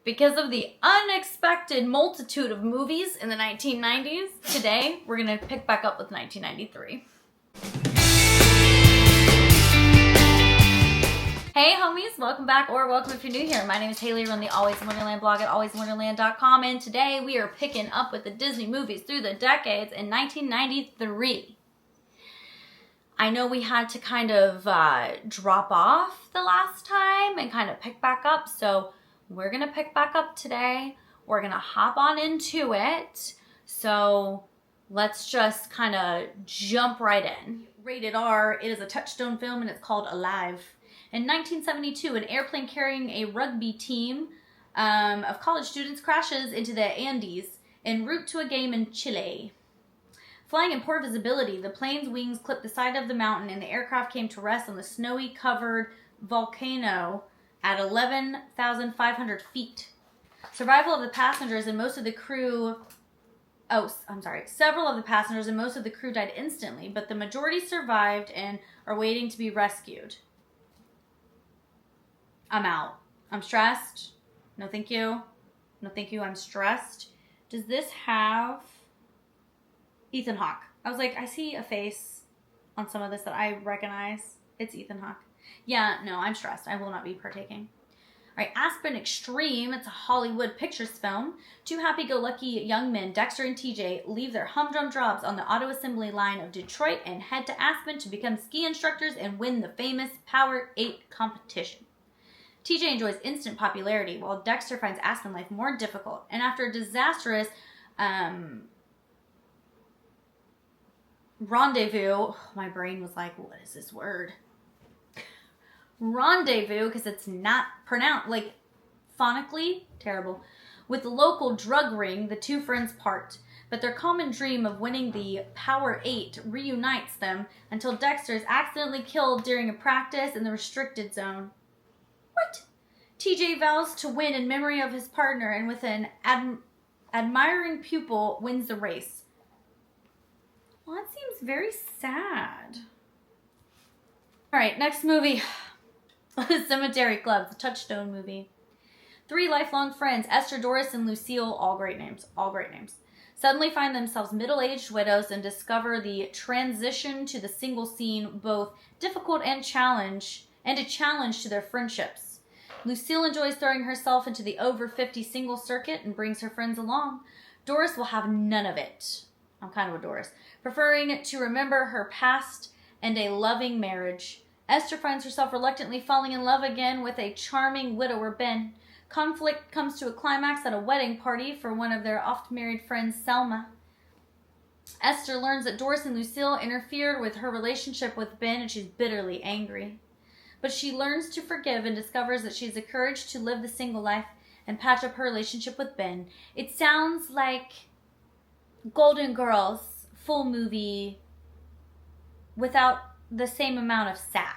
Because of the unexpected multitude of movies in the 1990s, today we're going to pick back up with 1993. Hey homies, welcome back, or welcome if you're new here. My name is Haley, I run the Always in Wonderland blog at alwaysinwonderland.com, and today we are picking up with the Disney movies through the decades in 1993. I know we had to kind of drop off the last time and kind of pick back up, so we're going to pick back up today. We're going to hop on into it. So let's just kind of jump right in. Rated R, it is a Touchstone film and it's called Relive. In 1972, an airplane carrying a rugby team of college students crashes into the Andes en route to a game in Chile. Flying in poor visibility, the plane's wings clipped the side of the mountain and the aircraft came to rest on the snowy covered volcano at 11,500 feet. Several of the passengers and most of the crew died instantly, but the majority survived and are waiting to be rescued. I'm out. I'm stressed. No thank you. No thank you, I'm stressed. Does this have Ethan Hawke? I was like, I see a face on some of this that I recognize. It's Ethan Hawke. Yeah, no, I'm stressed. I will not be partaking. All right, Aspen Extreme. It's a Hollywood Pictures film. Two happy-go-lucky young men, Dexter and TJ, leave their humdrum jobs on the auto assembly line of Detroit and head to Aspen to become ski instructors and win the famous Power 8 competition. TJ enjoys instant popularity, while Dexter finds Aspen life more difficult. And after a disastrous rendezvous, my brain was like, what is this word? Rendezvous, because it's not pronounced, like, phonically, terrible. With the local drug ring, the two friends part. But their common dream of winning the Power 8 reunites them until Dexter is accidentally killed during a practice in the restricted zone. What? TJ vows to win in memory of his partner and with an admiring pupil wins the race. Well, that seems very sad. All right, next movie. Cemetery Club, the Touchstone movie. Three lifelong friends, Esther, Doris, and Lucille, all great names, suddenly find themselves middle-aged widows and discover the transition to the single scene both difficult and a challenge to their friendships. Lucille enjoys throwing herself into the over-50 single circuit and brings her friends along. Doris will have none of it. I'm kind of a Doris. Preferring to remember her past and a loving marriage. Esther finds herself reluctantly falling in love again with a charming widower, Ben. Conflict comes to a climax at a wedding party for one of their oft-married friends, Selma. Esther learns that Doris and Lucille interfered with her relationship with Ben, and she's bitterly angry. But she learns to forgive and discovers that she has the courage to live the single life and patch up her relationship with Ben. It sounds like Golden Girls, full movie, without the same amount of sass.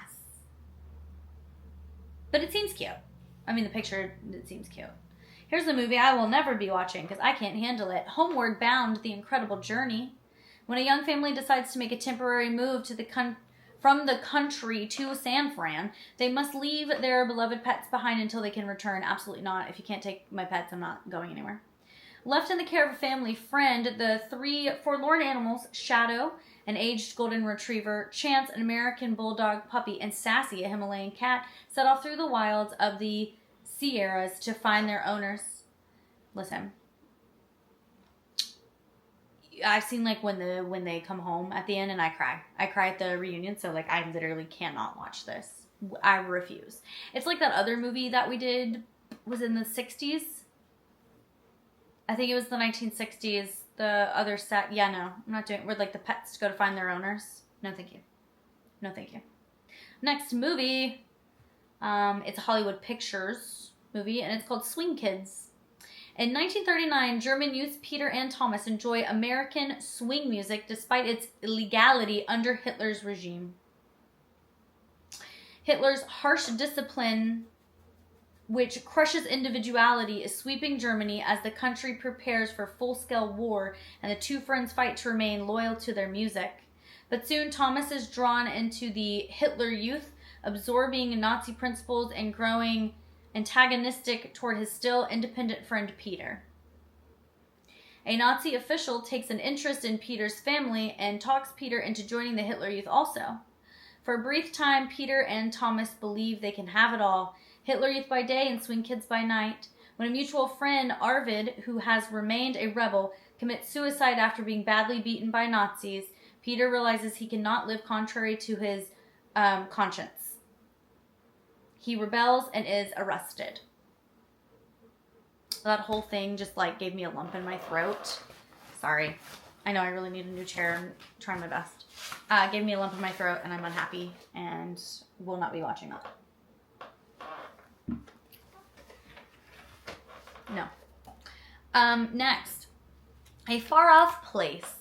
But it seems cute. I mean, the picture, it seems cute. Here's a movie I will never be watching because I can't handle it. Homeward Bound, The Incredible Journey. When a young family decides to make a temporary move to from the country to San Fran, they must leave their beloved pets behind until they can return. Absolutely not. If you can't take my pets, I'm not going anywhere. Left in the care of a family friend, the three forlorn animals, Shadow, an aged golden retriever, Chance, an American bulldog puppy, and Sassy, a Himalayan cat, set off through the wilds of the Sierras to find their owners. Listen, I've seen like when they come home at the end, and I cry. I cry at the reunion, so like I literally cannot watch this. I refuse. It's like that other movie that we did was in the 60s. I think it was the 1960s. The other set, yeah, no, I'm not doing. Where like the pets go to find their owners. No, thank you. No, thank you. Next movie, it's a Hollywood Pictures movie, and it's called Swing Kids. In 1939, German youths Peter and Thomas enjoy American swing music despite its illegality under Hitler's regime. Hitler's harsh discipline, which crushes individuality, is sweeping Germany as the country prepares for full-scale war, and the two friends fight to remain loyal to their music. But soon Thomas is drawn into the Hitler Youth, absorbing Nazi principles and growing antagonistic toward his still independent friend Peter. A Nazi official takes an interest in Peter's family and talks Peter into joining the Hitler Youth also. For a brief time, Peter and Thomas believe they can have it all, Hitler Youth by day and Swing Kids by night. When a mutual friend, Arvid, who has remained a rebel, commits suicide after being badly beaten by Nazis, Peter realizes he cannot live contrary to his conscience. He rebels and is arrested. That whole thing just like gave me a lump in my throat. Sorry. I know I really need a new chair and trying my best. Gave me a lump in my throat and I'm unhappy and will not be watching that. No. Next. A far-off place.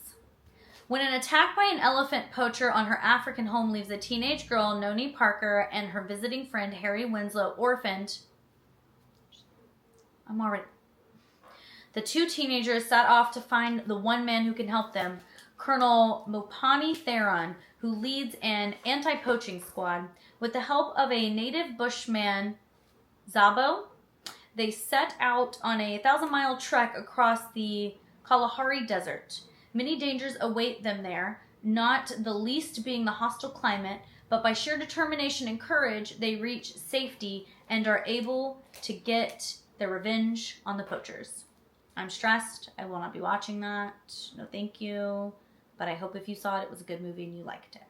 When an attack by an elephant poacher on her African home leaves a teenage girl, Noni Parker, and her visiting friend, Harry Winslow, orphaned, the two teenagers set off to find the one man who can help them, Colonel Mopani Theron, who leads an anti-poaching squad. With the help of a native bushman, Zabo, they set out on a 1,000-mile trek across the Kalahari Desert. Many dangers await them there, not the least being the hostile climate, but by sheer determination and courage, they reach safety and are able to get their revenge on the poachers. I'm stressed. I will not be watching that. No, thank you. But I hope if you saw it, it was a good movie and you liked it.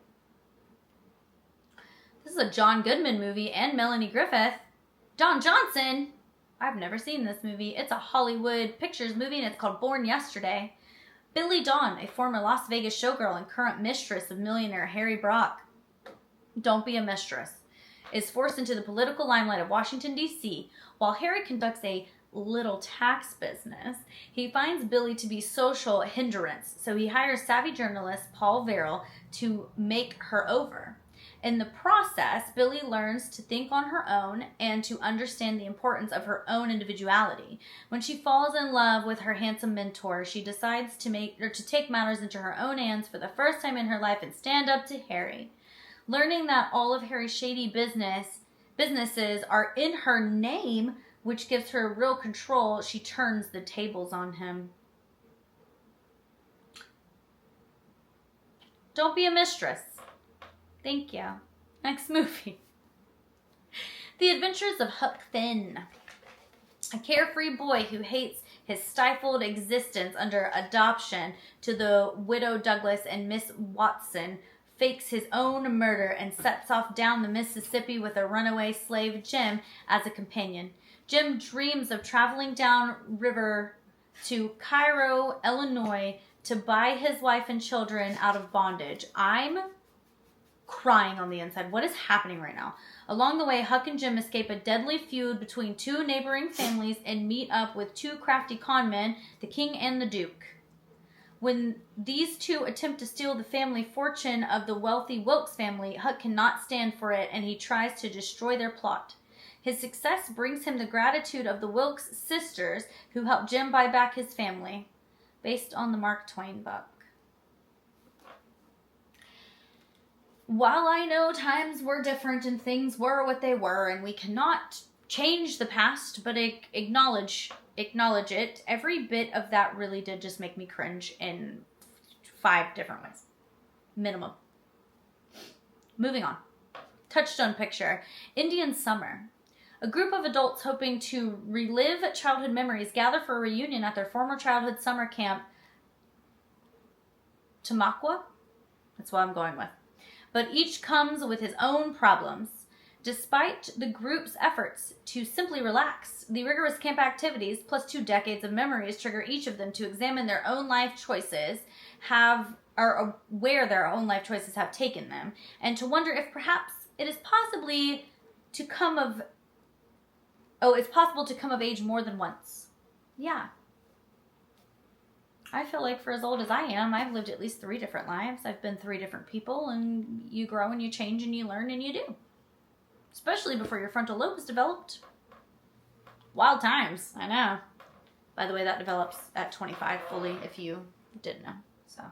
This is a John Goodman movie and Melanie Griffith. Don Johnson. I've never seen this movie. It's a Hollywood Pictures movie and it's called Born Yesterday. Billy Dawn, a former Las Vegas showgirl and current mistress of millionaire Harry Brock, don't be a mistress, is forced into the political limelight of Washington, D.C. While Harry conducts a little tax business, he finds Billy to be social hindrance, so he hires savvy journalist Paul Verrill to make her over. In the process, Billy learns to think on her own and to understand the importance of her own individuality. When she falls in love with her handsome mentor, she decides to take matters into her own hands for the first time in her life and stand up to Harry. Learning that all of Harry's shady businesses are in her name, which gives her real control, she turns the tables on him. Don't be a mistress. Thank you. Next movie. The Adventures of Huck Finn. A carefree boy who hates his stifled existence under adoption to the widow Douglas and Miss Watson fakes his own murder and sets off down the Mississippi with a runaway slave, Jim, as a companion. Jim dreams of traveling down river to Cairo, Illinois, to buy his wife and children out of bondage. I'm crying on the inside. What is happening right now? Along the way, Huck and Jim escape a deadly feud between two neighboring families and meet up with two crafty con men, the King and the Duke. When these two attempt to steal the family fortune of the wealthy Wilkes family, Huck cannot stand for it and he tries to destroy their plot. His success brings him the gratitude of the Wilkes sisters who helped Jim buy back his family. Based on the Mark Twain book. While I know times were different and things were what they were and we cannot change the past but acknowledge it, every bit of that really did just make me cringe in 5 different ways. Minimum. Moving on. Touchstone picture. Indian Summer. A group of adults hoping to relive childhood memories gather for a reunion at their former childhood summer camp, Tamaqua? That's what I'm going with. But each comes with his own problems. Despite the group's efforts to simply relax, the rigorous camp activities, plus 2 decades of memories, trigger each of them to examine their own life choices, or where their own life choices have taken them, and to wonder if perhaps it is possible to come of age more than once. Yeah. I feel like for as old as I am, I've lived at least 3 different lives. I've been 3 different people, and you grow and you change and you learn and you do. Especially before your frontal lobe is developed. Wild times, I know. By the way, that develops at 25 fully, if you didn't know. So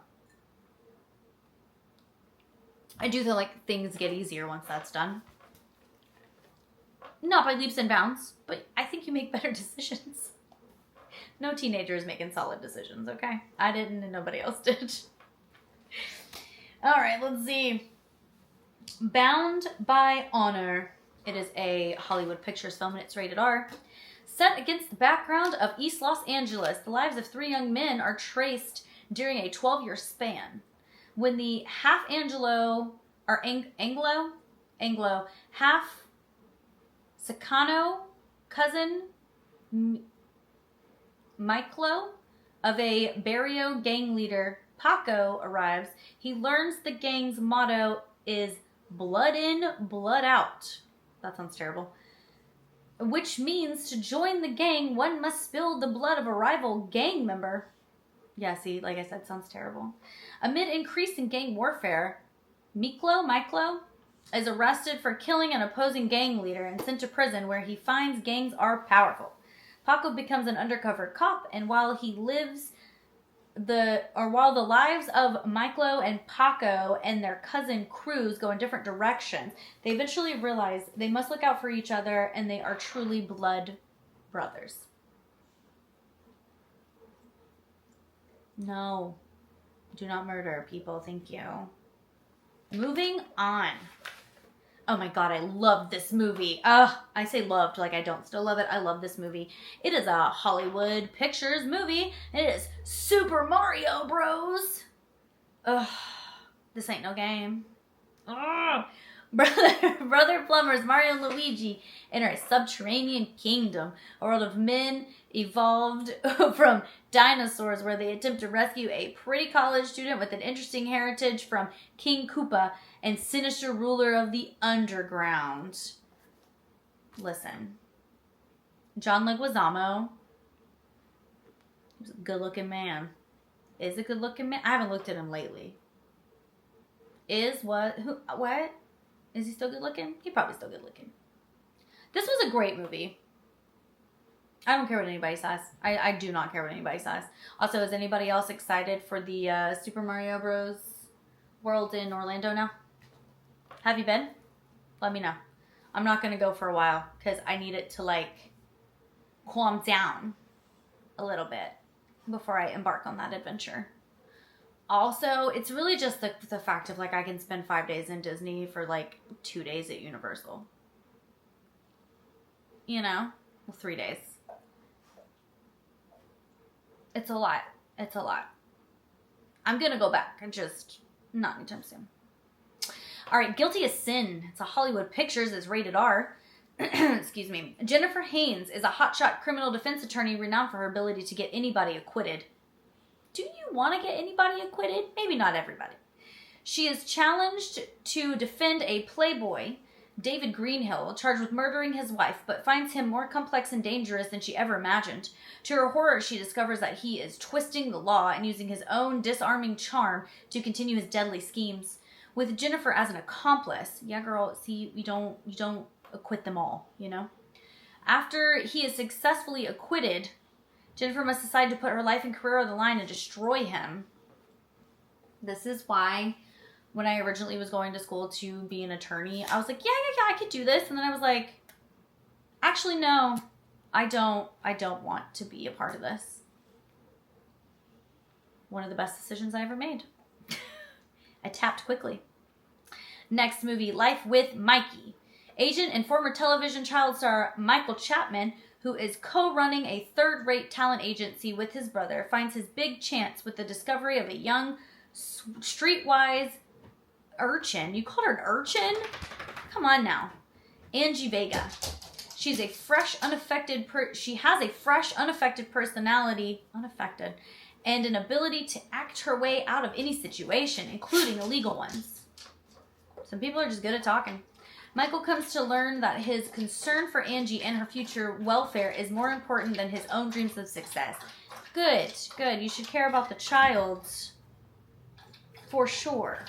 I do feel like things get easier once that's done. Not by leaps and bounds, but I think you make better decisions. No teenager is making solid decisions, okay? I didn't and nobody else did. All right, let's see. Bound by Honor. It is a Hollywood Pictures film and it's rated R. Set against the background of East Los Angeles, the lives of 3 young men are traced during a 12-year span. When the half Anglo, half Sicano cousin Miklo of a Barrio gang leader, Paco, arrives, he learns the gang's motto is blood in, blood out. That sounds terrible. Which means to join the gang, one must spill the blood of a rival gang member. Yeah, see, like I said, sounds terrible. Amid increasing gang warfare, Miklo is arrested for killing an opposing gang leader and sent to prison where he finds gangs are powerful. Paco becomes an undercover cop, and while the lives of Miklo and Paco and their cousin Cruz go in different directions, they eventually realize they must look out for each other and they are truly blood brothers. No. Do not murder people. Thank you. Moving on. Oh my god, I love this movie. I say loved like I don't still love it. I love this movie. It is a Hollywood Pictures movie. It is Super Mario Bros. This ain't no game. Brother plumbers Mario and Luigi enter a subterranean kingdom, a world of men evolved from dinosaurs, where they attempt to rescue a pretty college student with an interesting heritage from King Koopa and sinister ruler of the underground. Listen, John Leguizamo, he's a good-looking man. Is a good-looking man? I haven't looked at him lately. What? Is he still good-looking? He's probably still good-looking. This was a great movie. I don't care what anybody says. I do not care what anybody says. Also, is anybody else excited for the Super Mario Bros. World in Orlando now? Have you been? Let me know. I'm not going to go for a while because I need it to, like, calm down a little bit before I embark on that adventure. Also, it's really just the fact of, like, I can spend 5 days in Disney for, like, 2 days at Universal. You know? Well, 3 days. It's a lot. It's a lot. I'm going to go back. Just not anytime soon. All right, Guilty as Sin. It's a Hollywood Pictures. It's rated R. Excuse me. Jennifer Haynes is a hotshot criminal defense attorney renowned for her ability to get anybody acquitted. Do you want to get anybody acquitted? Maybe not everybody. She is challenged to defend a playboy, David Greenhill, charged with murdering his wife, but finds him more complex and dangerous than she ever imagined. To her horror, she discovers that he is twisting the law and using his own disarming charm to continue his deadly schemes. With Jennifer as an accomplice, yeah, girl, see, you don't acquit them all, you know? After he is successfully acquitted, Jennifer must decide to put her life and career on the line and destroy him. This is why when I originally was going to school to be an attorney, I was like, yeah, I could do this. And then I was like, actually, no, I don't want to be a part of this. One of the best decisions I ever made. I tapped quickly. Next movie, Life with Mikey. Agent and former television child star Michael Chapman, who is co-running a third-rate talent agency with his brother, finds his big chance with the discovery of a young, streetwise urchin. You called her an urchin? Come on now. Angie Vega. She has a fresh, unaffected personality, and an ability to act her way out of any situation, including illegal ones. Some people are just good at talking. Michael comes to learn that his concern for Angie and her future welfare is more important than his own dreams of success. Good, good. You should care about the child for sure.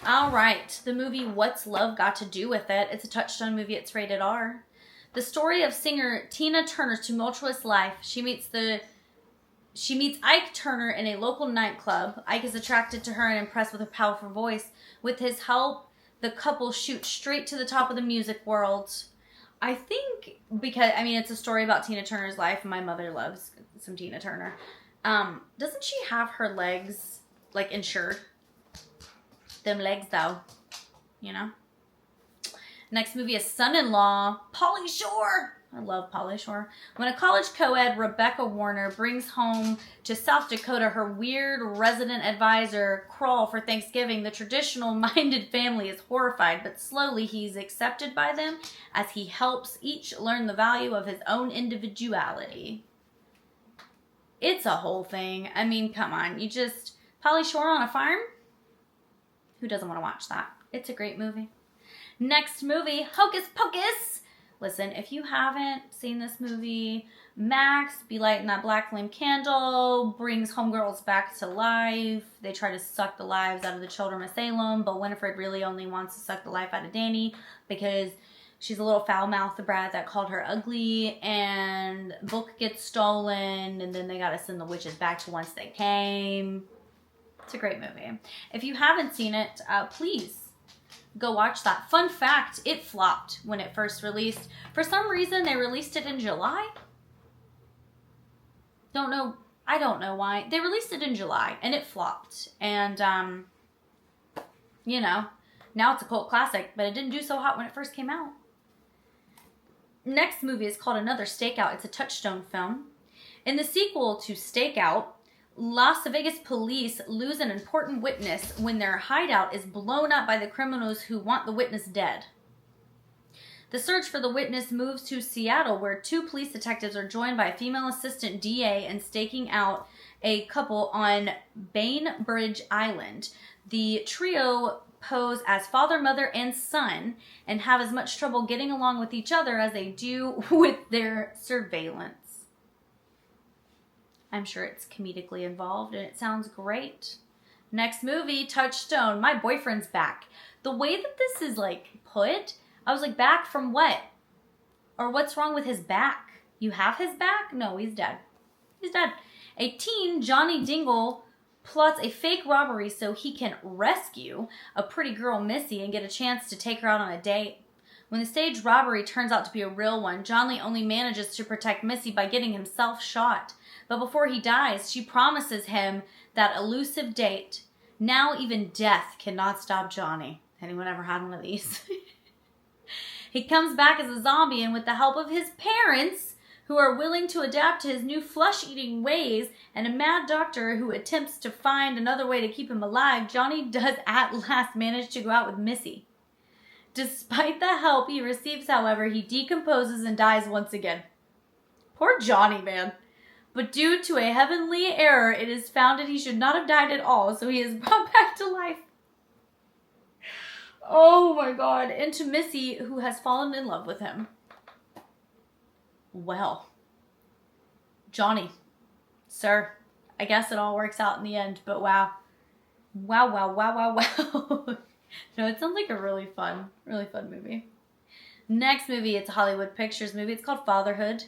All right, the movie What's Love Got to Do with It? It's a Touchstone movie. It's rated R. The story of singer Tina Turner's tumultuous life. She meets Ike Turner in a local nightclub. Ike is attracted to her and impressed with her powerful voice. With his help, the couple shoot straight to the top of the music world. I think because, I mean, it's a story about Tina Turner's life, and my mother loves some Tina Turner. Doesn't she have her legs, like, insured? Them legs, though. You know? Next movie is Son-in-Law, Pauly Shore. I love Pauly Shore. When a college co-ed, Rebecca Warner, brings home to South Dakota her weird resident advisor, Crawl, for Thanksgiving, the traditional-minded family is horrified, but slowly he's accepted by them as he helps each learn the value of his own individuality. It's a whole thing. I mean, come on. Pauly Shore on a farm? Who doesn't want to watch that? It's a great movie. Next movie, Hocus Pocus. Listen, if you haven't seen this movie, Max, be lighting that black flame candle, brings homegirls back to life. They try to suck the lives out of the children of Salem, but Winifred really only wants to suck the life out of Danny because she's a little foul-mouthed brat that called her ugly, and book gets stolen, and then they gotta send the witches back to whence they came. It's a great movie. If you haven't seen it, please go watch that. Fun fact, it flopped when it first released. For some reason, they released it in July. I don't know why. They released it in July, and it flopped. And, you know, now it's a cult classic, but it didn't do so hot when it first came out. Next movie is called Another Stakeout. It's a Touchstone film. In the sequel to Stakeout, Las Vegas police lose an important witness when their hideout is blown up by the criminals who want the witness dead. The search for the witness moves to Seattle, where 2 police detectives are joined by a female assistant DA in staking out a couple on Bainbridge Island. The trio pose as father, mother, and son and have as much trouble getting along with each other as they do with their surveillance. I'm sure it's comedically involved, and it sounds great. Next movie, Touchstone. My boyfriend's back. The way that this is, like, put, I was like, back from what? Or what's wrong with his back? You have his back? No, he's dead. He's dead. A teen, Johnny Dingle, plots a fake robbery so he can rescue a pretty girl, Missy, and get a chance to take her out on a date. When the staged robbery turns out to be a real one, Johnny only manages to protect Missy by getting himself shot. But before he dies, she promises him that elusive date. Now even death cannot stop Johnny. Anyone ever had one of these? He comes back as a zombie, and with the help of his parents, who are willing to adapt to his new flesh-eating ways, and a mad doctor who attempts to find another way to keep him alive, Johnny does at last manage to go out with Missy. Despite the help he receives, however, he decomposes and dies once again. Poor Johnny, man. But due to a heavenly error, it is found that he should not have died at all, so he is brought back to life. Oh my God. And to Missy, who has fallen in love with him. Well, Johnny, sir, I guess it all works out in the end, but wow. Wow, wow, wow, wow, wow. No, it sounds like a really fun movie. Next movie, it's a Hollywood Pictures movie. It's called Fatherhood.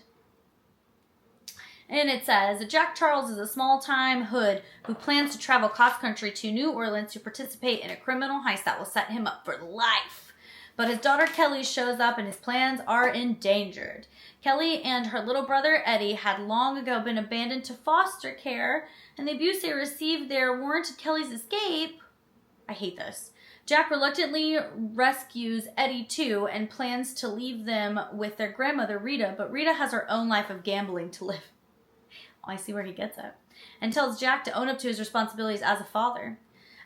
And it says, Jack Charles is a small-time hood who plans to travel cross-country to New Orleans to participate in a criminal heist that will set him up for life. But his daughter Kelly shows up and his plans are endangered. Kelly and her little brother Eddie had long ago been abandoned to foster care, and the abuse they received there warranted Kelly's escape. I hate this. Jack reluctantly rescues Eddie too and plans to leave them with their grandmother Rita, but Rita has her own life of gambling to live. I see where he gets it. And tells Jack to own up to his responsibilities as a father.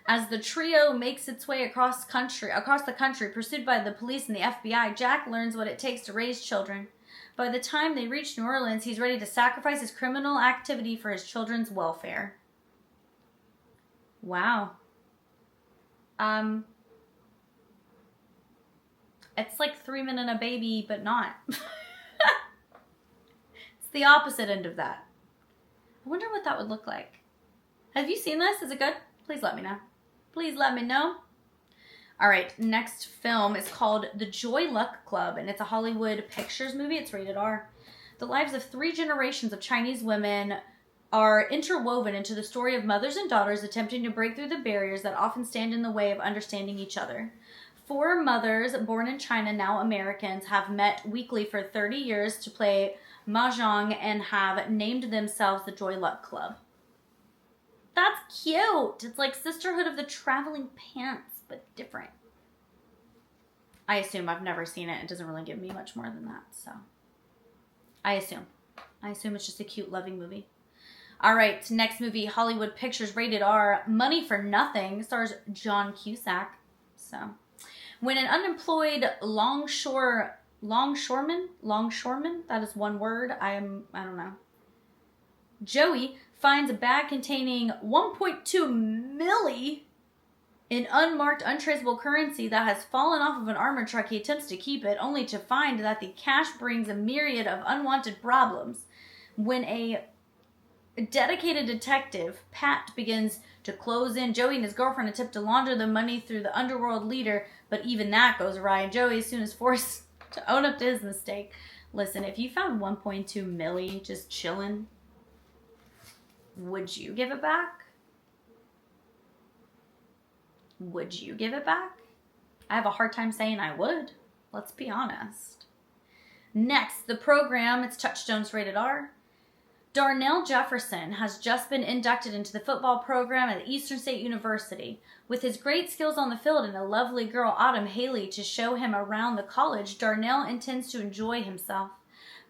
As the trio makes its way across the country, pursued by the police and the FBI, Jack learns what it takes to raise children. By the time they reach New Orleans, he's ready to sacrifice his criminal activity for his children's welfare. Wow. It's like 3 Men and a Baby, but not. It's the opposite end of that. I wonder what that would look like. Have you seen this? Is it good? Please let me know. Please let me know. All right, next film is called The Joy Luck Club, and it's a Hollywood Pictures movie. It's rated R. The lives of 3 generations of Chinese women are interwoven into the story of mothers and daughters attempting to break through the barriers that often stand in the way of understanding each other. Four mothers born in China, now Americans, have met weekly for 30 years to play mahjong and have named themselves the Joy Luck Club. That's cute. It's like Sisterhood of the Traveling Pants, but different. I assume. I've never seen it. It doesn't really give me much more than that, so. I assume it's just a cute, loving movie. All right, next movie, Hollywood Pictures, rated R, Money for Nothing, stars John Cusack. So, when an unemployed longshoreman, that is one word, I don't know. Joey finds a bag containing 1.2 milli in unmarked, untraceable currency that has fallen off of an armored truck. He attempts to keep it, only to find that the cash brings a myriad of unwanted problems. When a dedicated detective, Pat, begins to close in, Joey and his girlfriend attempt to launder the money through the underworld leader, but even that goes awry, and Joey is soon is forced to own up to his mistake. Listen, if you found 1.2 milli just chilling, would you give it back? Would you give it back? I have a hard time saying I would. Let's be honest. Next, the program, it's Touchstones, rated R. Darnell Jefferson has just been inducted into the football program at Eastern State University. With his great skills on the field and a lovely girl, Autumn Haley, to show him around the college, Darnell intends to enjoy himself.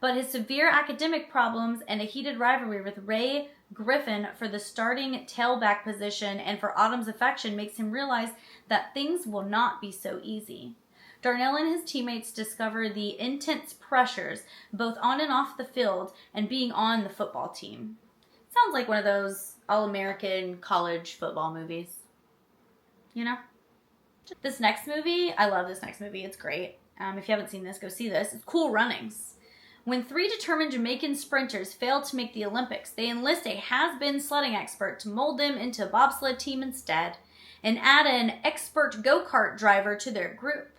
But his severe academic problems and a heated rivalry with Ray Griffin for the starting tailback position and for Autumn's affection makes him realize that things will not be so easy. Darnell and his teammates discover the intense pressures, both on and off the field, and being on the football team. Sounds like one of those all-American college football movies. You know? This next movie, I love this next movie. It's great. If you haven't seen this, go see this. It's Cool Runnings. When three determined Jamaican sprinters fail to make the Olympics, they enlist a has-been sledding expert to mold them into a bobsled team instead, and add an expert go-kart driver to their group.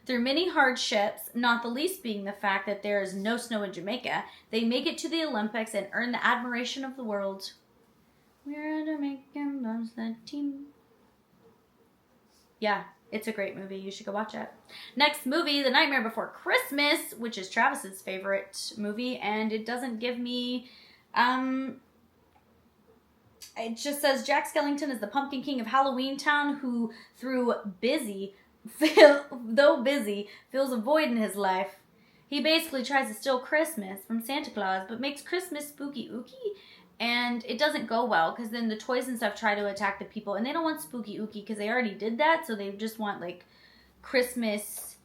Through many hardships, not the least being the fact that there is no snow in Jamaica, they make it to the Olympics and earn the admiration of the world. We're a Jamaican bobsled team. Yeah, it's a great movie. You should go watch it. Next movie, The Nightmare Before Christmas, which is Travis's favorite movie, and it doesn't give me... It just says Jack Skellington is the Pumpkin King of Halloween Town who, though busy, feels a void in his life. He basically tries to steal Christmas from Santa Claus, but makes Christmas spooky ooky, and it doesn't go well, because then the toys and stuff try to attack the people, and they don't want spooky ooky, because they already did that, so they just want, like, Christmas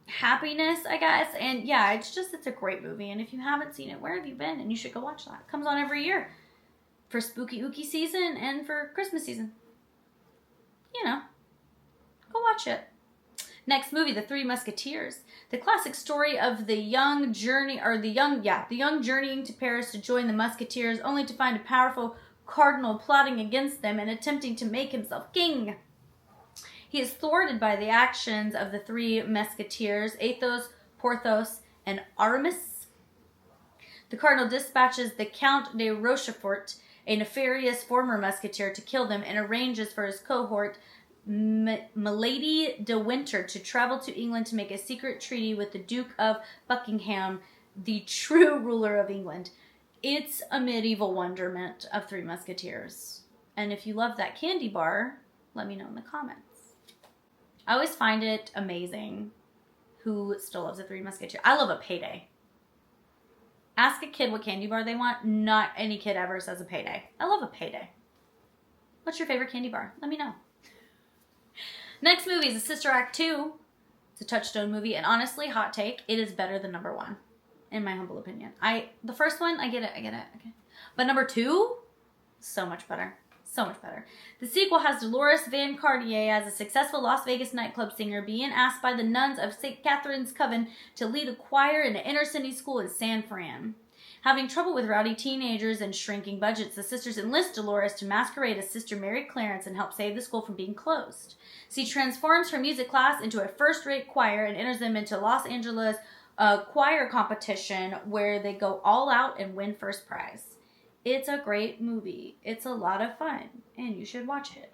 happiness, I guess. And yeah, it's a great movie, and if you haven't seen it, where have you been? And you should go watch that. It comes on every year for spooky ooky season and for Christmas season. You know, go watch it. Next movie, The Three Musketeers. The classic story of the young journeying to Paris to join the Musketeers, only to find a powerful cardinal plotting against them and attempting to make himself king. He is thwarted by the actions of the three Musketeers, Athos, Porthos, and Aramis. The cardinal dispatches the Count de Rochefort, a nefarious former musketeer, to kill them, and arranges for his cohort, Milady de Winter, to travel to England to make a secret treaty with the Duke of Buckingham, the true ruler of England. It's a medieval wonderment of Three Musketeers. And if you love that candy bar, let me know in the comments. I always find it amazing who still loves the Three Musketeers. I love a payday. Ask a kid what candy bar they want. Not any kid ever says a payday. I love a payday. What's your favorite candy bar? Let me know. Next movie is a Sister Act 2. It's a Touchstone movie, and honestly, hot take, it is better than number 1, in my humble opinion. The first one, I get it, okay. But number 2, so much better. So much better. The sequel has Dolores Van Cartier as a successful Las Vegas nightclub singer being asked by the nuns of St. Catherine's Coven to lead a choir in an inner city school in San Fran. Having trouble with rowdy teenagers and shrinking budgets, the sisters enlist Dolores to masquerade as Sister Mary Clarence and help save the school from being closed. She transforms her music class into a first-rate choir and enters them into Los Angeles choir competition where they go all out and win first prize. It's a great movie. It's a lot of fun, and you should watch it.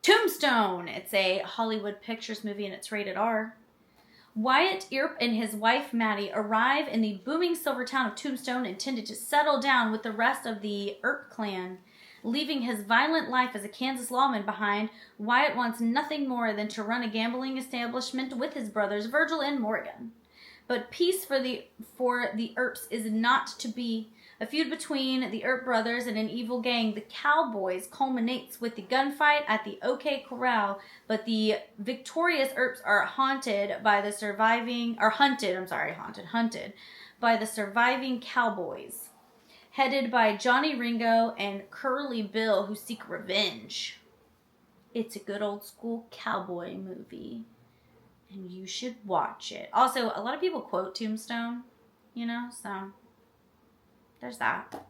Tombstone. It's a Hollywood Pictures movie and it's rated R. Wyatt Earp and his wife Maddie arrive in the booming silver town of Tombstone, intended to settle down with the rest of the Earp clan. Leaving his violent life as a Kansas lawman behind, Wyatt wants nothing more than to run a gambling establishment with his brothers Virgil and Morgan. But peace for the Earps is not to be. A feud between the Earp brothers and an evil gang, the Cowboys, culminates with the gunfight at the OK Corral, but the victorious Earps are hunted by the surviving Cowboys, headed by Johnny Ringo and Curly Bill, who seek revenge. It's a good old school cowboy movie, and you should watch it. Also, a lot of people quote Tombstone, so there's that.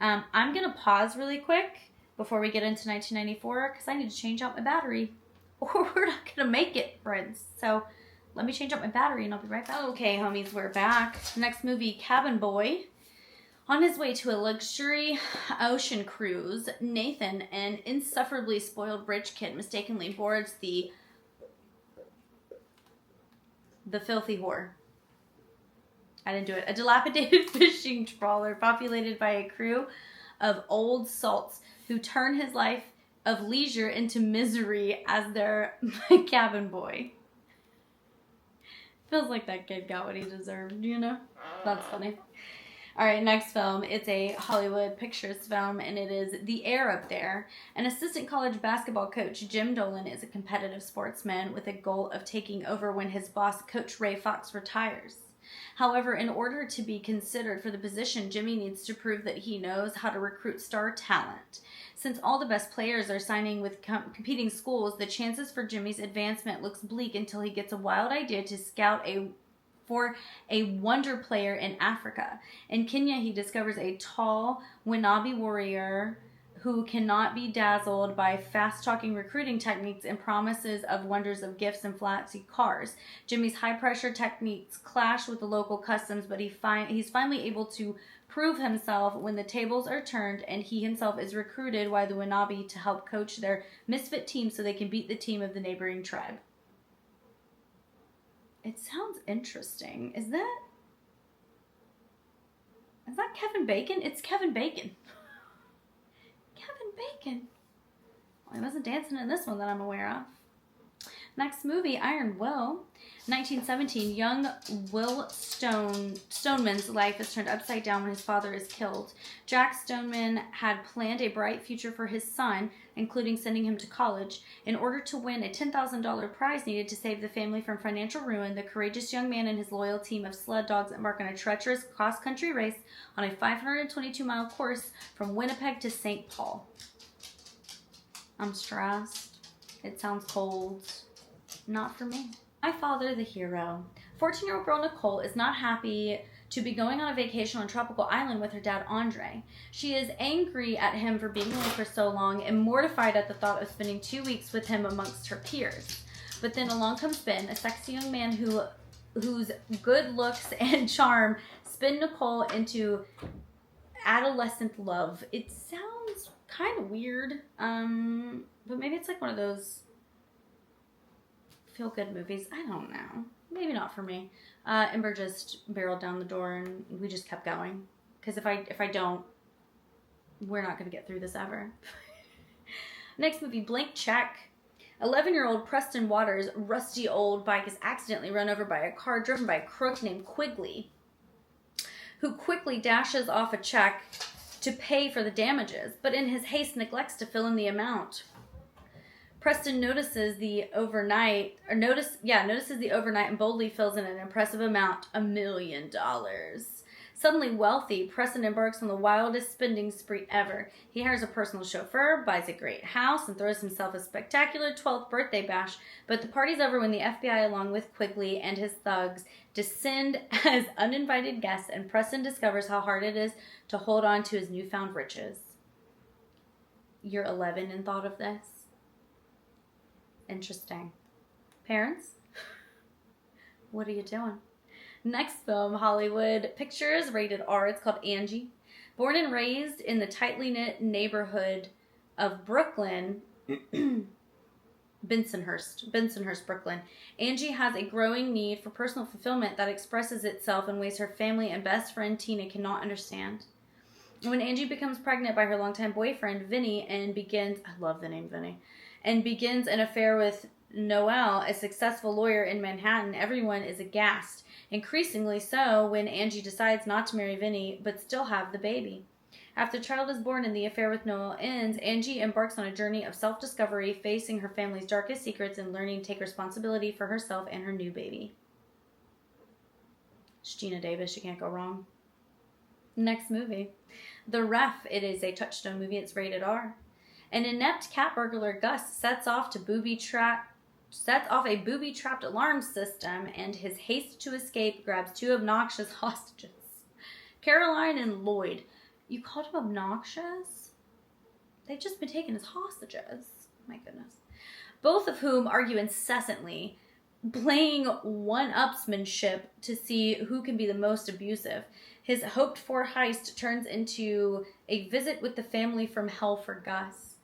I'm going to pause really quick before we get into 1994 because I need to change out my battery or we're not going to make it, friends. So let me change out my battery and I'll be right back. Okay, homies, we're back. Next movie, Cabin Boy. On his way to a luxury ocean cruise, Nathan, an insufferably spoiled rich kid, mistakenly boards the filthy whore. I didn't do it. A dilapidated fishing trawler populated by a crew of old salts who turn his life of leisure into misery as their cabin boy. Feels like that kid got what he deserved, That's funny. All right, next film. It's a Hollywood Pictures film, and it is The Air Up There. An assistant college basketball coach, Jim Dolan, is a competitive sportsman with a goal of taking over when his boss, Coach Ray Fox, retires. However, in order to be considered for the position, Jimmy needs to prove that he knows how to recruit star talent. Since all the best players are signing with competing schools, the chances for Jimmy's advancement looks bleak until he gets a wild idea to scout for a wonder player in Africa. In Kenya, he discovers a tall Winabi warrior who cannot be dazzled by fast-talking recruiting techniques and promises of wonders of gifts and flashy cars. Jimmy's high-pressure techniques clash with the local customs, but he's finally able to prove himself when the tables are turned and he himself is recruited by the Winabi to help coach their misfit team so they can beat the team of the neighboring tribe. It sounds interesting. Is that Kevin Bacon? It's Kevin Bacon. Kevin Bacon. Well, he wasn't dancing in this one that I'm aware of. Next movie, Iron Will. 1917, young Will Stoneman's life is turned upside down when his father is killed. Jack Stoneman had planned a bright future for his son, including sending him to college. In order to win a $10,000 prize needed to save the family from financial ruin, the courageous young man and his loyal team of sled dogs embark on a treacherous cross-country race on a 522-mile course from Winnipeg to St. Paul. I'm stressed. It sounds cold. Not for me. My father, the hero. 14-year-old girl Nicole is not happy to be going on a vacation on a tropical island with her dad, Andre. She is angry at him for being away for so long and mortified at the thought of spending 2 weeks with him amongst her peers. But then along comes Ben, a sexy young man whose good looks and charm spin Nicole into adolescent love. It sounds kind of weird, but maybe it's like one of those feel-good movies. I don't know. Maybe not for me. Ember just barreled down the door and we just kept going. Because if I don't, we're not going to get through this ever. Next movie, Blank Check. 11-year-old Preston Waters' rusty old bike is accidentally run over by a car driven by a crook named Quigley, who quickly dashes off a check to pay for the damages, but in his haste neglects to fill in the amount. Preston notices the overnight and boldly fills in an impressive amount, $1 million. Suddenly wealthy, Preston embarks on the wildest spending spree ever. He hires a personal chauffeur, buys a great house, and throws himself a spectacular 12th birthday bash. But the party's over when the FBI, along with Quigley and his thugs, descend as uninvited guests, and Preston discovers how hard it is to hold on to his newfound riches. You're 11 and thought of this? Interesting. Parents? What are you doing? Next film, Hollywood Pictures, rated R. It's called Angie. Born and raised in the tightly knit neighborhood of Brooklyn, Bensonhurst, Brooklyn. Angie has a growing need for personal fulfillment that expresses itself in ways her family and best friend Tina cannot understand. When Angie becomes pregnant by her longtime boyfriend Vinny and begins, I love the name Vinny, and begins an affair with Noel, a successful lawyer in Manhattan, everyone is aghast. Increasingly so when Angie decides not to marry Vinny but still have the baby. After the child is born and the affair with Noel ends, Angie embarks on a journey of self-discovery, facing her family's darkest secrets and learning to take responsibility for herself and her new baby. It's Gina Davis, you can't go wrong. Next movie. The Ref. It is a Touchstone movie. It's rated R. An inept cat burglar, Gus, sets off a booby-trapped alarm system, and his haste to escape grabs two obnoxious hostages. Caroline and Lloyd. You called him obnoxious? They've just been taken as hostages. My goodness. Both of whom argue incessantly, playing one-upsmanship to see who can be the most abusive. His hoped-for heist turns into a visit with the family from hell for Gus.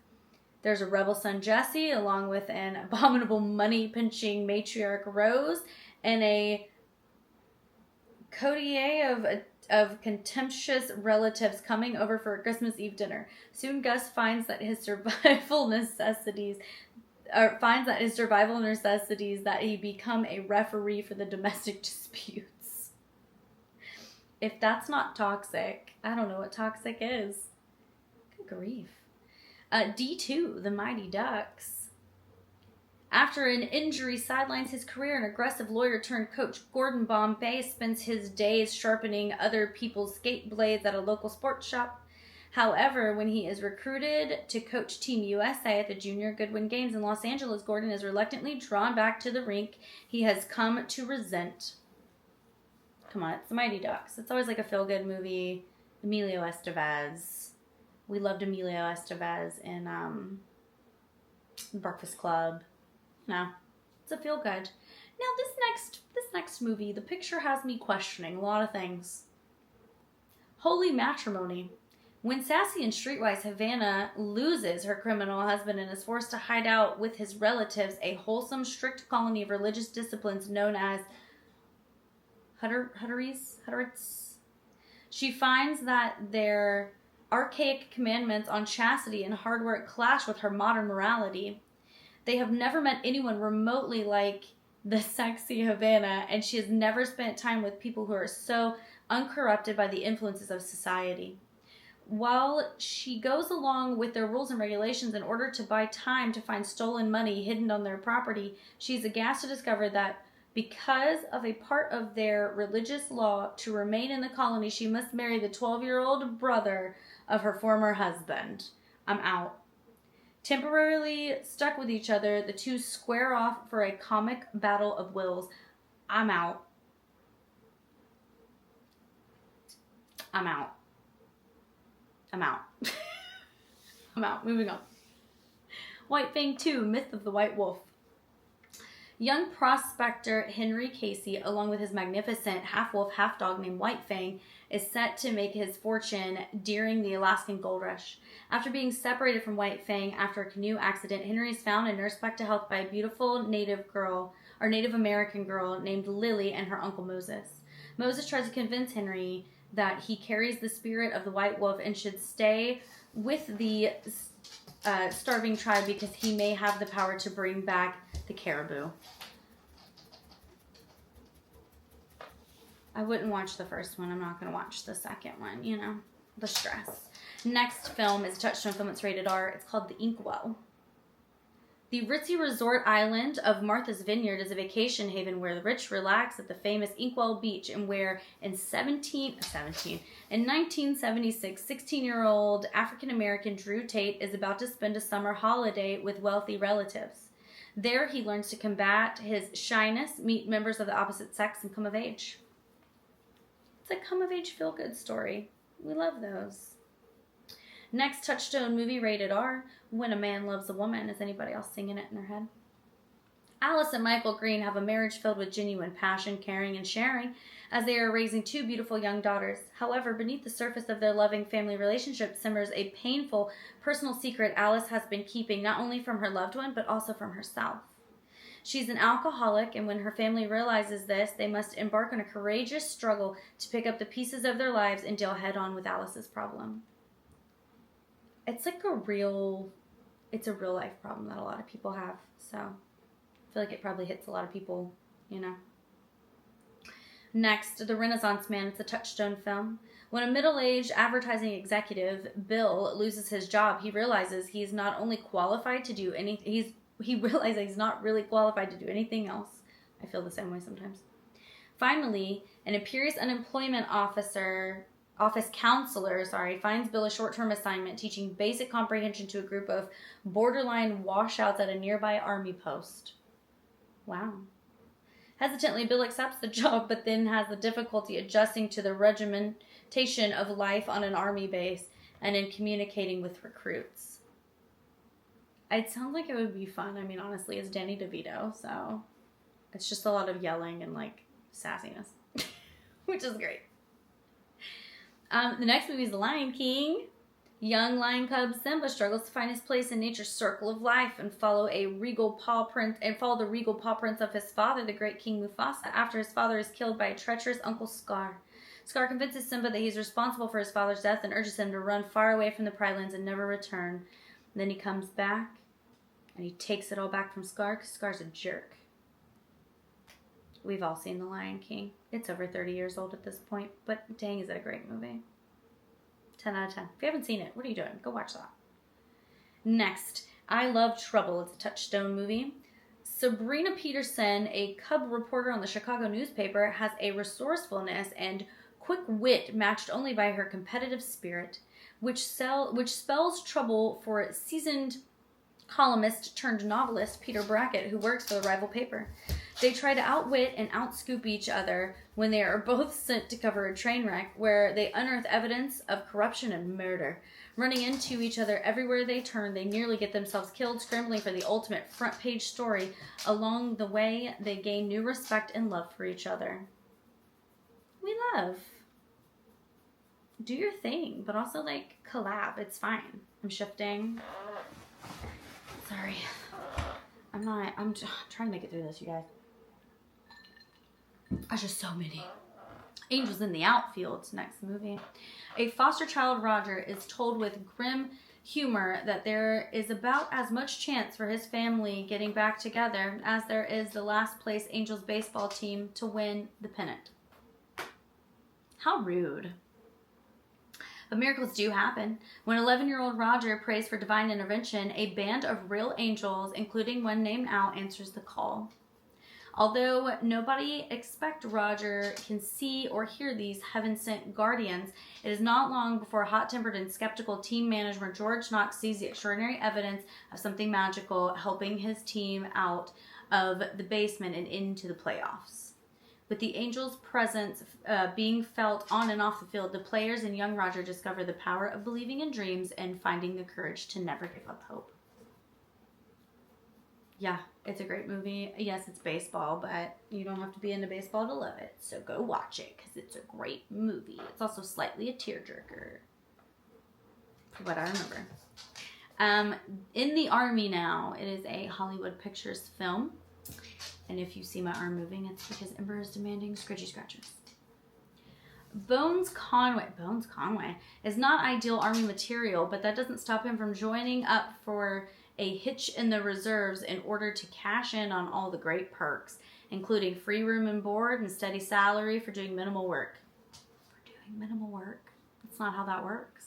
There's a rebel son, Jesse, along with an abominable money-pinching matriarch, Rose, and a coterie of contemptuous relatives coming over for a Christmas Eve dinner. Soon Gus finds that his survival necessities that he become a referee for the domestic disputes. If that's not toxic, I don't know what toxic is. Good grief. D2, The Mighty Ducks. After an injury sidelines his career, an aggressive lawyer turned coach Gordon Bombay spends his days sharpening other people's skate blades at a local sports shop. However, when he is recruited to coach Team USA at the Junior Goodwin Games in Los Angeles, Gordon is reluctantly drawn back to the rink he has come to resent. Come on, it's The Mighty Ducks. It's always like a feel-good movie. Emilio Estevez. We loved Emilio Estevez in Breakfast Club. No, it's a feel-good. Now, this next movie, the picture has me questioning a lot of things. Holy Matrimony. When sassy and streetwise Havana loses her criminal husband and is forced to hide out with his relatives, a wholesome, strict colony of religious disciplines known as Hutterites. She finds that their archaic commandments on chastity and hard work clash with her modern morality. They have never met anyone remotely like the sexy Havana, and she has never spent time with people who are so uncorrupted by the influences of society. While she goes along with their rules and regulations in order to buy time to find stolen money hidden on their property, she's aghast to discover that because of a part of their religious law, to remain in the colony, she must marry the 12-year-old brother of her former husband. I'm out. Temporarily stuck with each other, the two square off for a comic battle of wills. I'm out. I'm out. I'm out. I'm out. Moving on. White Fang 2, Myth of the White Wolf. Young prospector Henry Casey, along with his magnificent half-wolf, half-dog named White Fang, is set to make his fortune during the Alaskan Gold Rush. After being separated from White Fang after a canoe accident, Henry is found and nursed back to health by a beautiful Native American girl named Lily and her uncle Moses. Moses tries to convince Henry that he carries the spirit of the White Wolf and should stay with the starving tribe because he may have the power to bring back the caribou. I wouldn't watch the first one. I'm not going to watch the second one, you know, the stress. Next film is a Touchstone film. It's rated R. It's called The Inkwell. The ritzy resort island of Martha's Vineyard is a vacation haven where the rich relax at the famous Inkwell Beach, and where in 1976, 16-year-old African-American Drew Tate is about to spend a summer holiday with wealthy relatives. There, he learns to combat his shyness, meet members of the opposite sex, and come of age. It's a come-of-age feel-good story. We love those. Next Touchstone movie, rated R, When a Man Loves a Woman. Is anybody else singing it in their head? Alice and Michael Green have a marriage filled with genuine passion, caring, and sharing as they are raising two beautiful young daughters. However, beneath the surface of their loving family relationship simmers a painful personal secret Alice has been keeping not only from her loved one, but also from herself. She's an alcoholic, and when her family realizes this, they must embark on a courageous struggle to pick up the pieces of their lives and deal head-on with Alice's problem. It's like a real life problem that a lot of people have, so I feel like it probably hits a lot of people, you know. Next, The Renaissance Man. It's a Touchstone film. When a middle-aged advertising executive, Bill, loses his job, he realizes he's not only qualified to do anything, he realizes he's not really qualified to do anything else. I feel the same way sometimes. Finally, an imperious unemployment office counselor, finds Bill a short-term assignment teaching basic comprehension to a group of borderline washouts at a nearby army post. Wow. Hesitantly, Bill accepts the job, but then has the difficulty adjusting to the regimentation of life on an army base and in communicating with recruits. It sounds like it would be fun. I mean, honestly, it's Danny DeVito, so it's just a lot of yelling and, like, sassiness, which is great. The next movie is The Lion King. Young lion cub Simba struggles to find his place in nature's circle of life and follow the regal paw prints of his father, the great King Mufasa, after his father is killed by a treacherous Uncle Scar. Scar convinces Simba that he's responsible for his father's death and urges him to run far away from the Pride Lands and never return. And then he comes back and he takes it all back from Scar because Scar's a jerk. We've all seen The Lion King. It's over 30 years old at this point, but dang, is it a great movie. 10 out of 10. If you haven't seen it, what are you doing? Go watch that. Next, I Love Trouble. It's a Touchstone movie. Sabrina Peterson, a cub reporter on the Chicago newspaper, has a resourcefulness and quick wit matched only by her competitive spirit, which spells trouble for seasoned columnist turned novelist Peter Brackett, who works for the rival paper. They try to outwit and outscoop each other when they are both sent to cover a train wreck where they unearth evidence of corruption and murder. Running into each other everywhere they turn, they nearly get themselves killed, scrambling for the ultimate front page story. Along the way, they gain new respect and love for each other. We love. Do your thing, but also, like, collab. It's fine. I'm shifting. Sorry. I'm trying to make it through this, you guys. There's just so many. Angels in the Outfield, next movie. A foster child, Roger, is told with grim humor that there is about as much chance for his family getting back together as there is the last place Angels baseball team to win the pennant. How rude. But miracles do happen. When 11-year-old Roger prays for divine intervention, a band of real angels, including one named Al, answers the call. Although nobody except Roger can see or hear these heaven-sent guardians, it is not long before hot-tempered and skeptical team manager George Knox sees the extraordinary evidence of something magical helping his team out of the basement and into the playoffs. With the Angels' presence being felt on and off the field, the players and young Roger discover the power of believing in dreams and finding the courage to never give up hope. Yeah, it's a great movie. Yes, it's baseball, but you don't have to be into baseball to love it. So go watch it, because it's a great movie. It's also slightly a tearjerker, from what I remember. In the Army Now, it is a Hollywood Pictures film. And if you see my arm moving, it's because Ember is demanding scratchy scratches. Bones Conway is not ideal Army material, but that doesn't stop him from joining up for a hitch in the reserves in order to cash in on all the great perks, including free room and board and steady salary for doing minimal work. That's not how that works.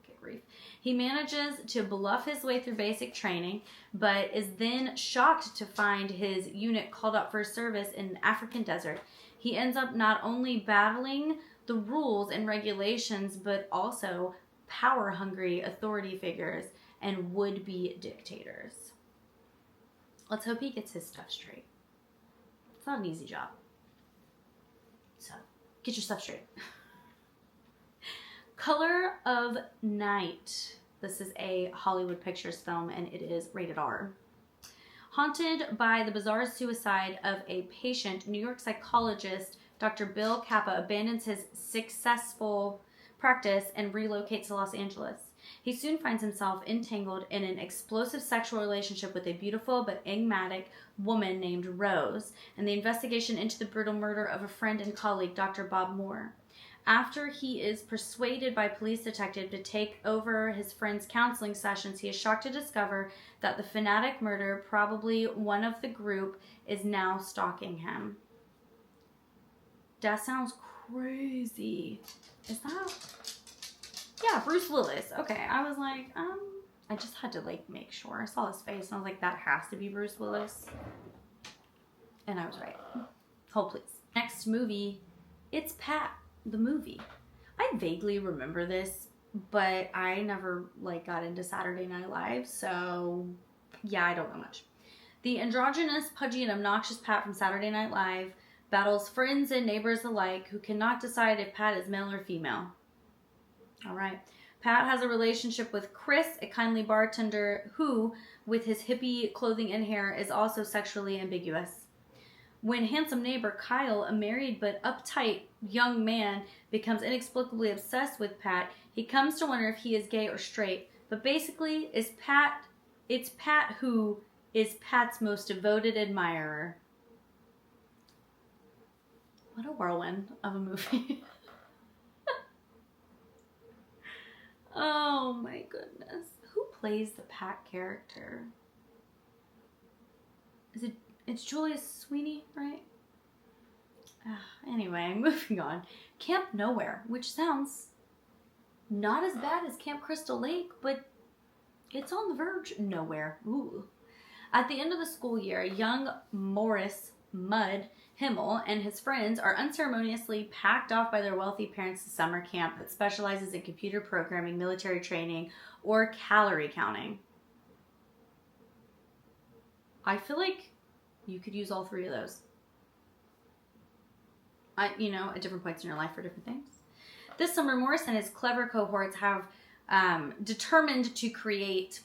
Good grief. He manages to bluff his way through basic training, but is then shocked to find his unit called up for service in an African desert. He ends up not only battling the rules and regulations, but also power-hungry authority figures and would-be dictators. Let's hope he gets his stuff straight. It's not an easy job. So, get your stuff straight. Color of Night. This is a Hollywood Pictures film, and it is rated R. Haunted by the bizarre suicide of a patient, New York psychologist Dr. Bill Kappa abandons his successful practice and relocates to Los Angeles. He soon finds himself entangled in an explosive sexual relationship with a beautiful but enigmatic woman named Rose, and the investigation into the brutal murder of a friend and colleague, Dr. Bob Moore. After he is persuaded by a police detective to take over his friend's counseling sessions, he is shocked to discover that the fanatic murderer, probably one of the group, is now stalking him. That sounds crazy. Is that... Yeah, Bruce Willis. Okay, I was like, I just had to, like, make sure. I saw his face, and I was like, that has to be Bruce Willis. And I was right. Hold, please. Next movie, it's Pat, the movie. I vaguely remember this, but I never, like, got into Saturday Night Live, so, yeah, I don't know much. The androgynous, pudgy, and obnoxious Pat from Saturday Night Live battles friends and neighbors alike who cannot decide if Pat is male or female. All right. Pat has a relationship with Chris, a kindly bartender who, with his hippie clothing and hair, is also sexually ambiguous. When handsome neighbor Kyle, a married but uptight young man, becomes inexplicably obsessed with Pat, he comes to wonder if he is gay or straight. But basically, it's Pat who is Pat's most devoted admirer. What a whirlwind of a movie. Oh my goodness. Who plays the Pat character? It's Julius Sweeney, right? Anyway, moving on. Camp Nowhere, which sounds not as bad as Camp Crystal Lake, but it's on the verge. Nowhere. Ooh. At the end of the school year, young Morris Mudd Himmel and his friends are unceremoniously packed off by their wealthy parents to summer camp that specializes in computer programming, military training, or calorie counting. I feel like you could use all three of those. At different points in your life for different things. This summer, Morris and his clever cohorts have determined to create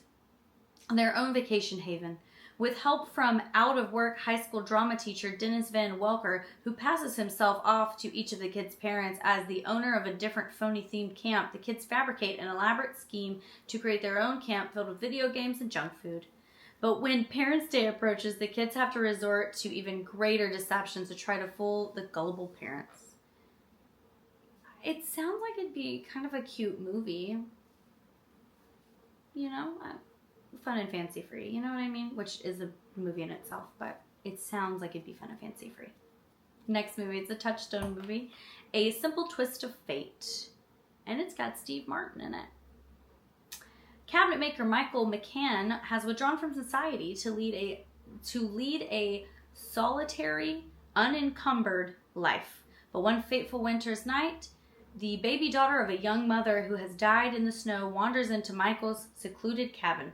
their own vacation haven. With help from out-of-work high school drama teacher Dennis Van Welker, who passes himself off to each of the kids' parents as the owner of a different phony-themed camp, the kids fabricate an elaborate scheme to create their own camp filled with video games and junk food. But when Parents' Day approaches, the kids have to resort to even greater deceptions to try to fool the gullible parents. It sounds like it'd be kind of a cute movie. Fun and fancy-free, you know what I mean? Which is a movie in itself, but it sounds like it'd be fun and fancy-free. Next movie, it's a Touchstone movie, A Simple Twist of Fate, and it's got Steve Martin in it. Cabinet maker Michael McCann has withdrawn from society to lead a solitary, unencumbered life. But one fateful winter's night, the baby daughter of a young mother who has died in the snow wanders into Michael's secluded cabin.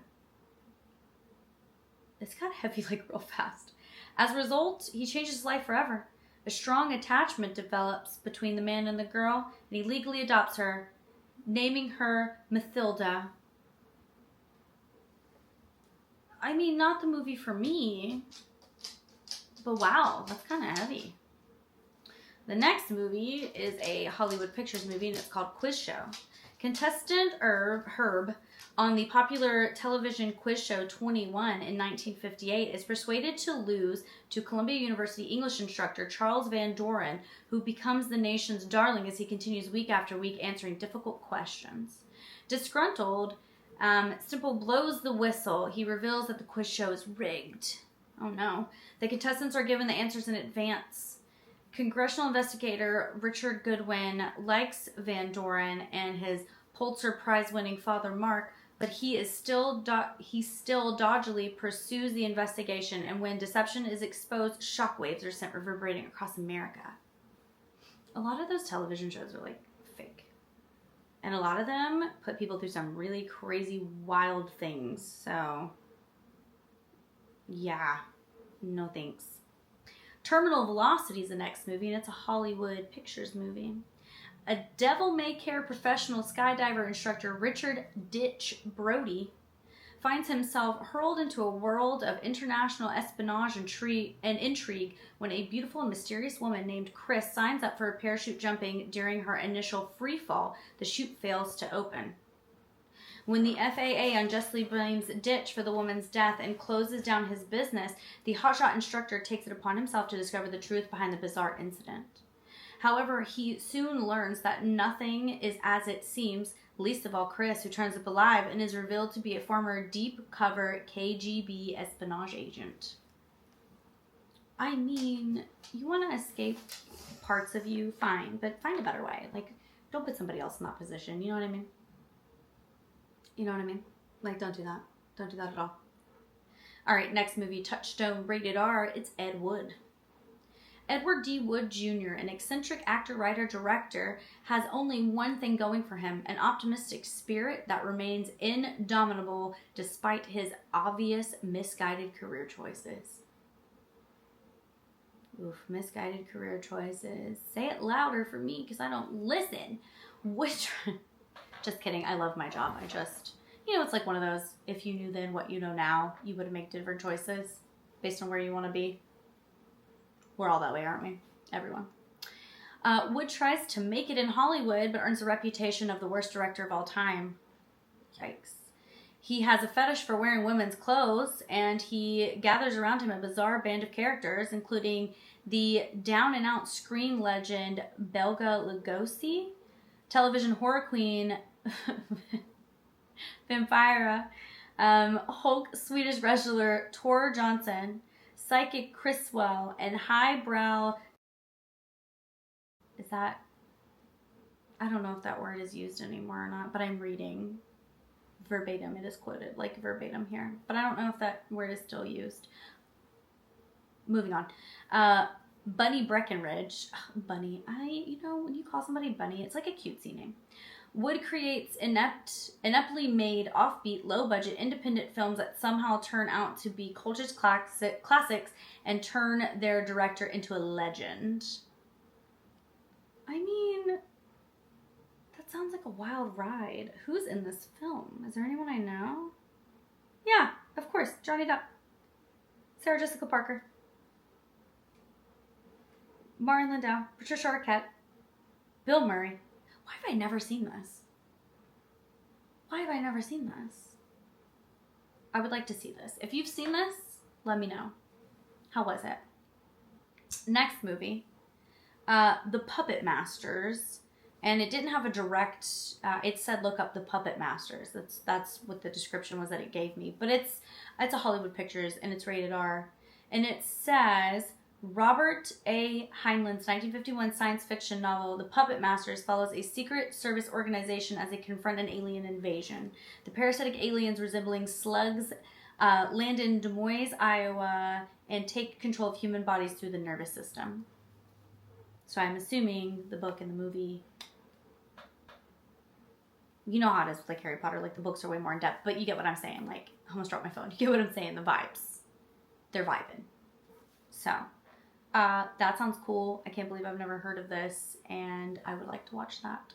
This got heavy real fast. As a result, he changes his life forever. A strong attachment develops between the man and the girl, and he legally adopts her, naming her Mathilda. I mean, not the movie for me, but wow, that's kind of heavy. The next movie is a Hollywood Pictures movie, and it's called Quiz Show. Contestant Herb on the popular television quiz show 21 in 1958 is persuaded to lose to Columbia University English instructor Charles Van Doren, who becomes the nation's darling as he continues week after week answering difficult questions. Disgruntled, Stimple blows the whistle. He reveals that the quiz show is rigged. Oh no. The contestants are given the answers in advance. Congressional investigator Richard Goodwin likes Van Doren and his Pulitzer Prize-winning father Mark, but he still doggedly pursues the investigation, and when deception is exposed, shockwaves are sent reverberating across America. A lot of those television shows are fake. And a lot of them put people through some really crazy, wild things. So, yeah, no thanks. Terminal Velocity is the next movie, and it's a Hollywood Pictures movie. A devil-may-care professional skydiver instructor, Richard Ditch Brody, finds himself hurled into a world of international espionage and intrigue when a beautiful and mysterious woman named Chris signs up for parachute jumping. During her initial free fall, the chute fails to open. When the FAA unjustly blames Ditch for the woman's death and closes down his business, the hotshot instructor takes it upon himself to discover the truth behind the bizarre incident. However, he soon learns that nothing is as it seems, least of all Chris, who turns up alive and is revealed to be a former deep-cover KGB espionage agent. I mean, you want to escape parts of you, fine, but find a better way. Like, don't put somebody else in that position, you know what I mean? You know what I mean? Like, don't do that. Don't do that at all. All right, next movie, Touchstone, rated R. It's Ed Wood. Edward D. Wood Jr., an eccentric actor, writer, director, has only one thing going for him, an optimistic spirit that remains indomitable despite his obvious misguided career choices. Oof, misguided career choices. Say it louder for me because I don't listen. Just kidding. I love my job. It's like one of those, if you knew then what you know now, you would make different choices based on where you want to be. We're all that way, aren't we? Everyone. Wood tries to make it in Hollywood, but earns a reputation of the worst director of all time. Yikes. He has a fetish for wearing women's clothes, and he gathers around him a bizarre band of characters, including the down-and-out screen legend Belga Lugosi, television horror queen Vampira, Hulk Swedish wrestler Tor Johnson, psychic Criswell, and highbrow... I don't know if that word is used anymore or not, but I'm reading verbatim. It is quoted like verbatim here, but I don't know if that word is still used. Moving on. Bunny Breckenridge. Bunny. When you call somebody Bunny, it's like a cutesy name. Wood creates ineptly made, offbeat, low-budget, independent films that somehow turn out to be culture's classics and turn their director into a legend. I mean, that sounds like a wild ride. Who's in this film? Is there anyone I know? Yeah, of course, Johnny Depp. Sarah Jessica Parker. Martin Landau. Patricia Arquette. Bill Murray. Why have I never seen this? Why have I never seen this? I would like to see this. If you've seen this, let me know. How was it? Next movie, The Puppet Masters. And it didn't have a direct, it said look up The Puppet Masters. That's what the description was that it gave me. But it's a Hollywood Pictures and it's rated R. And it says... Robert A. Heinlein's 1951 science fiction novel, The Puppet Masters, follows a secret service organization as they confront an alien invasion. The parasitic aliens resembling slugs land in Des Moines, Iowa, and take control of human bodies through the nervous system. So I'm assuming the book and the movie... You know how it is with like Harry Potter, like the books are way more in depth, but you get what I'm saying. Like, I almost dropped my phone. You get what I'm saying, the vibes. They're vibing. So... that sounds cool. I can't believe I've never heard of this, and I would like to watch that.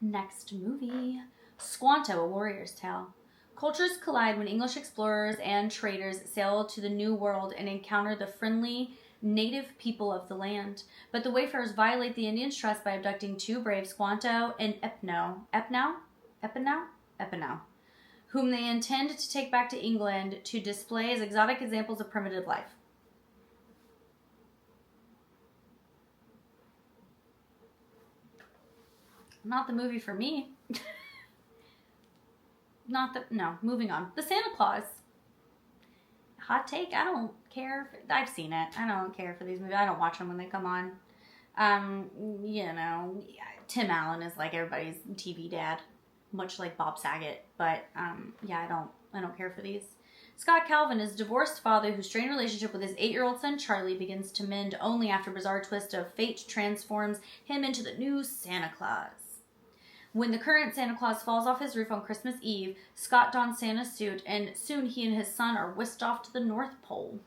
Next movie, Squanto, A Warrior's Tale. Cultures collide when English explorers and traders sail to the New World and encounter the friendly native people of the land. But the wayfarers violate the Indians' trust by abducting two brave Squanto and Epinow, whom they intend to take back to England to display as exotic examples of primitive life. Not the movie for me. Moving on. The Santa Claus. Hot take, I don't care. I've seen it. I don't care for these movies. I don't watch them when they come on. Tim Allen is like everybody's TV dad. Much like Bob Saget. But, I don't care for these. Scott Calvin is a divorced father whose strained relationship with his 8-year-old son Charlie begins to mend only after a bizarre twist of fate transforms him into the new Santa Claus. When the current Santa Claus falls off his roof on Christmas Eve, Scott dons Santa's suit, and soon he and his son are whisked off to the North Pole.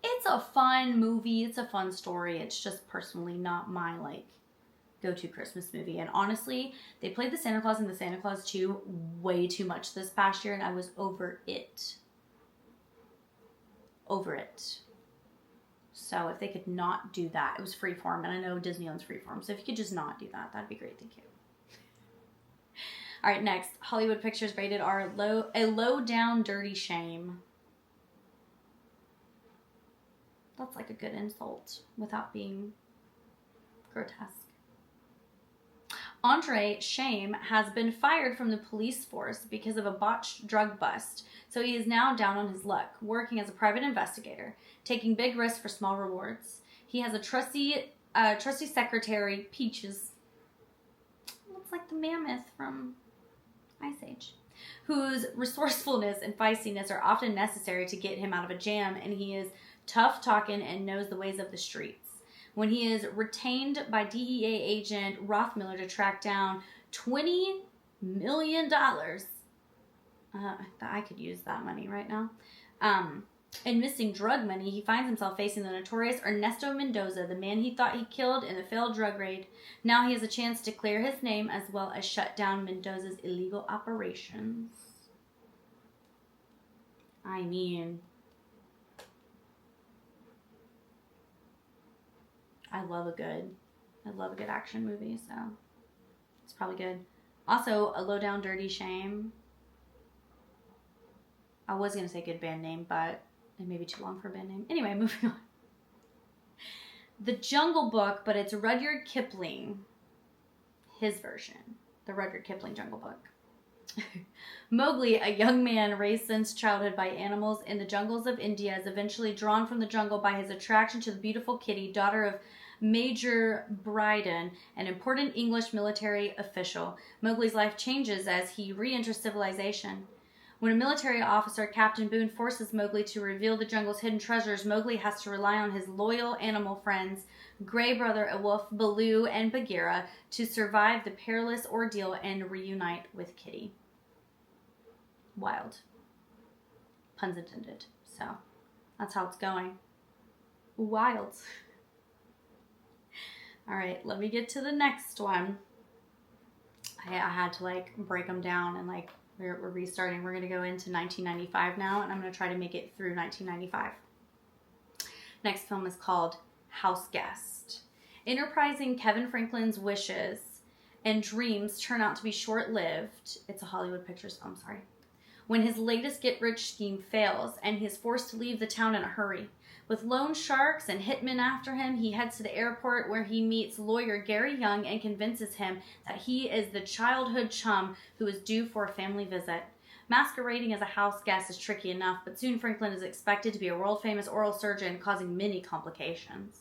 It's a fun movie. It's a fun story. It's just personally not my, go-to Christmas movie. And honestly, they played the Santa Claus and the Santa Claus 2 way too much this past year, and I was over it. Over it. So if they could not do that, it was Freeform, and I know Disney owns Freeform, so if you could just not do that, that'd be great. Thank you. All right, next, Hollywood Pictures rated R, a low down dirty shame. That's like a good insult without being grotesque. Andre Shame has been fired from the police force because of a botched drug bust, so he is now down on his luck, working as a private investigator, taking big risks for small rewards. He has a trusty secretary, Peaches, looks like the mammoth from Ice Age, whose resourcefulness and feistiness are often necessary to get him out of a jam, and he is tough talking and knows the ways of the streets. When he is retained by DEA agent Rothmiller to track down $20 million, I could use that money right now, and missing drug money, he finds himself facing the notorious Ernesto Mendoza, the man he thought he killed in the failed drug raid. Now he has a chance to clear his name as well as shut down Mendoza's illegal operations. I mean, I love a good action movie, so it's probably good. Also, a low down dirty shame. I was going to say good band name, but it may be too long for a band name. Anyway, moving on. The Jungle Book, but it's Rudyard Kipling. His version. The Rudyard Kipling Jungle Book. Mowgli, a young man raised since childhood by animals in the jungles of India, is eventually drawn from the jungle by his attraction to the beautiful Kitty, daughter of Major Bryden, an important English military official. Mowgli's life changes as he re-enters civilization. When a military officer, Captain Boone, forces Mowgli to reveal the jungle's hidden treasures, Mowgli has to rely on his loyal animal friends, Gray Brother, a wolf, Baloo, and Bagheera, to survive the perilous ordeal and reunite with Kitty. Wild. Puns intended. So, that's how it's going. Wild. Alright, let me get to the next one. I had to, break them down and, we're restarting. We're going to go into 1995 now, and I'm going to try to make it through 1995. Next film is called House Guest. Enterprising Kevin Franklin's wishes and dreams turn out to be short-lived. It's a Hollywood Pictures film, sorry. When his latest get-rich scheme fails, and he is forced to leave the town in a hurry. With loan sharks and hitmen after him, he heads to the airport where he meets lawyer Gary Young and convinces him that he is the childhood chum who is due for a family visit. Masquerading as a house guest is tricky enough, but soon Franklin is expected to be a world-famous oral surgeon, causing many complications.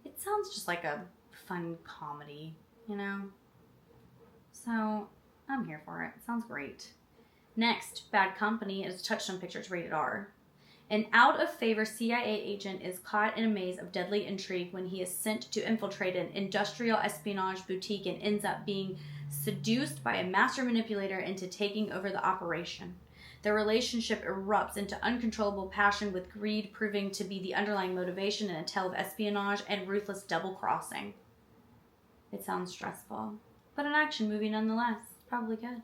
It sounds just like a fun comedy, you know? So, I'm here for it. It sounds great. Next, Bad Company is Touchstone Pictures rated R. An out-of-favor CIA agent is caught in a maze of deadly intrigue when he is sent to infiltrate an industrial espionage boutique and ends up being seduced by a master manipulator into taking over the operation. Their relationship erupts into uncontrollable passion, with greed proving to be the underlying motivation in a tale of espionage and ruthless double-crossing. It sounds stressful, but an action movie nonetheless. Probably good.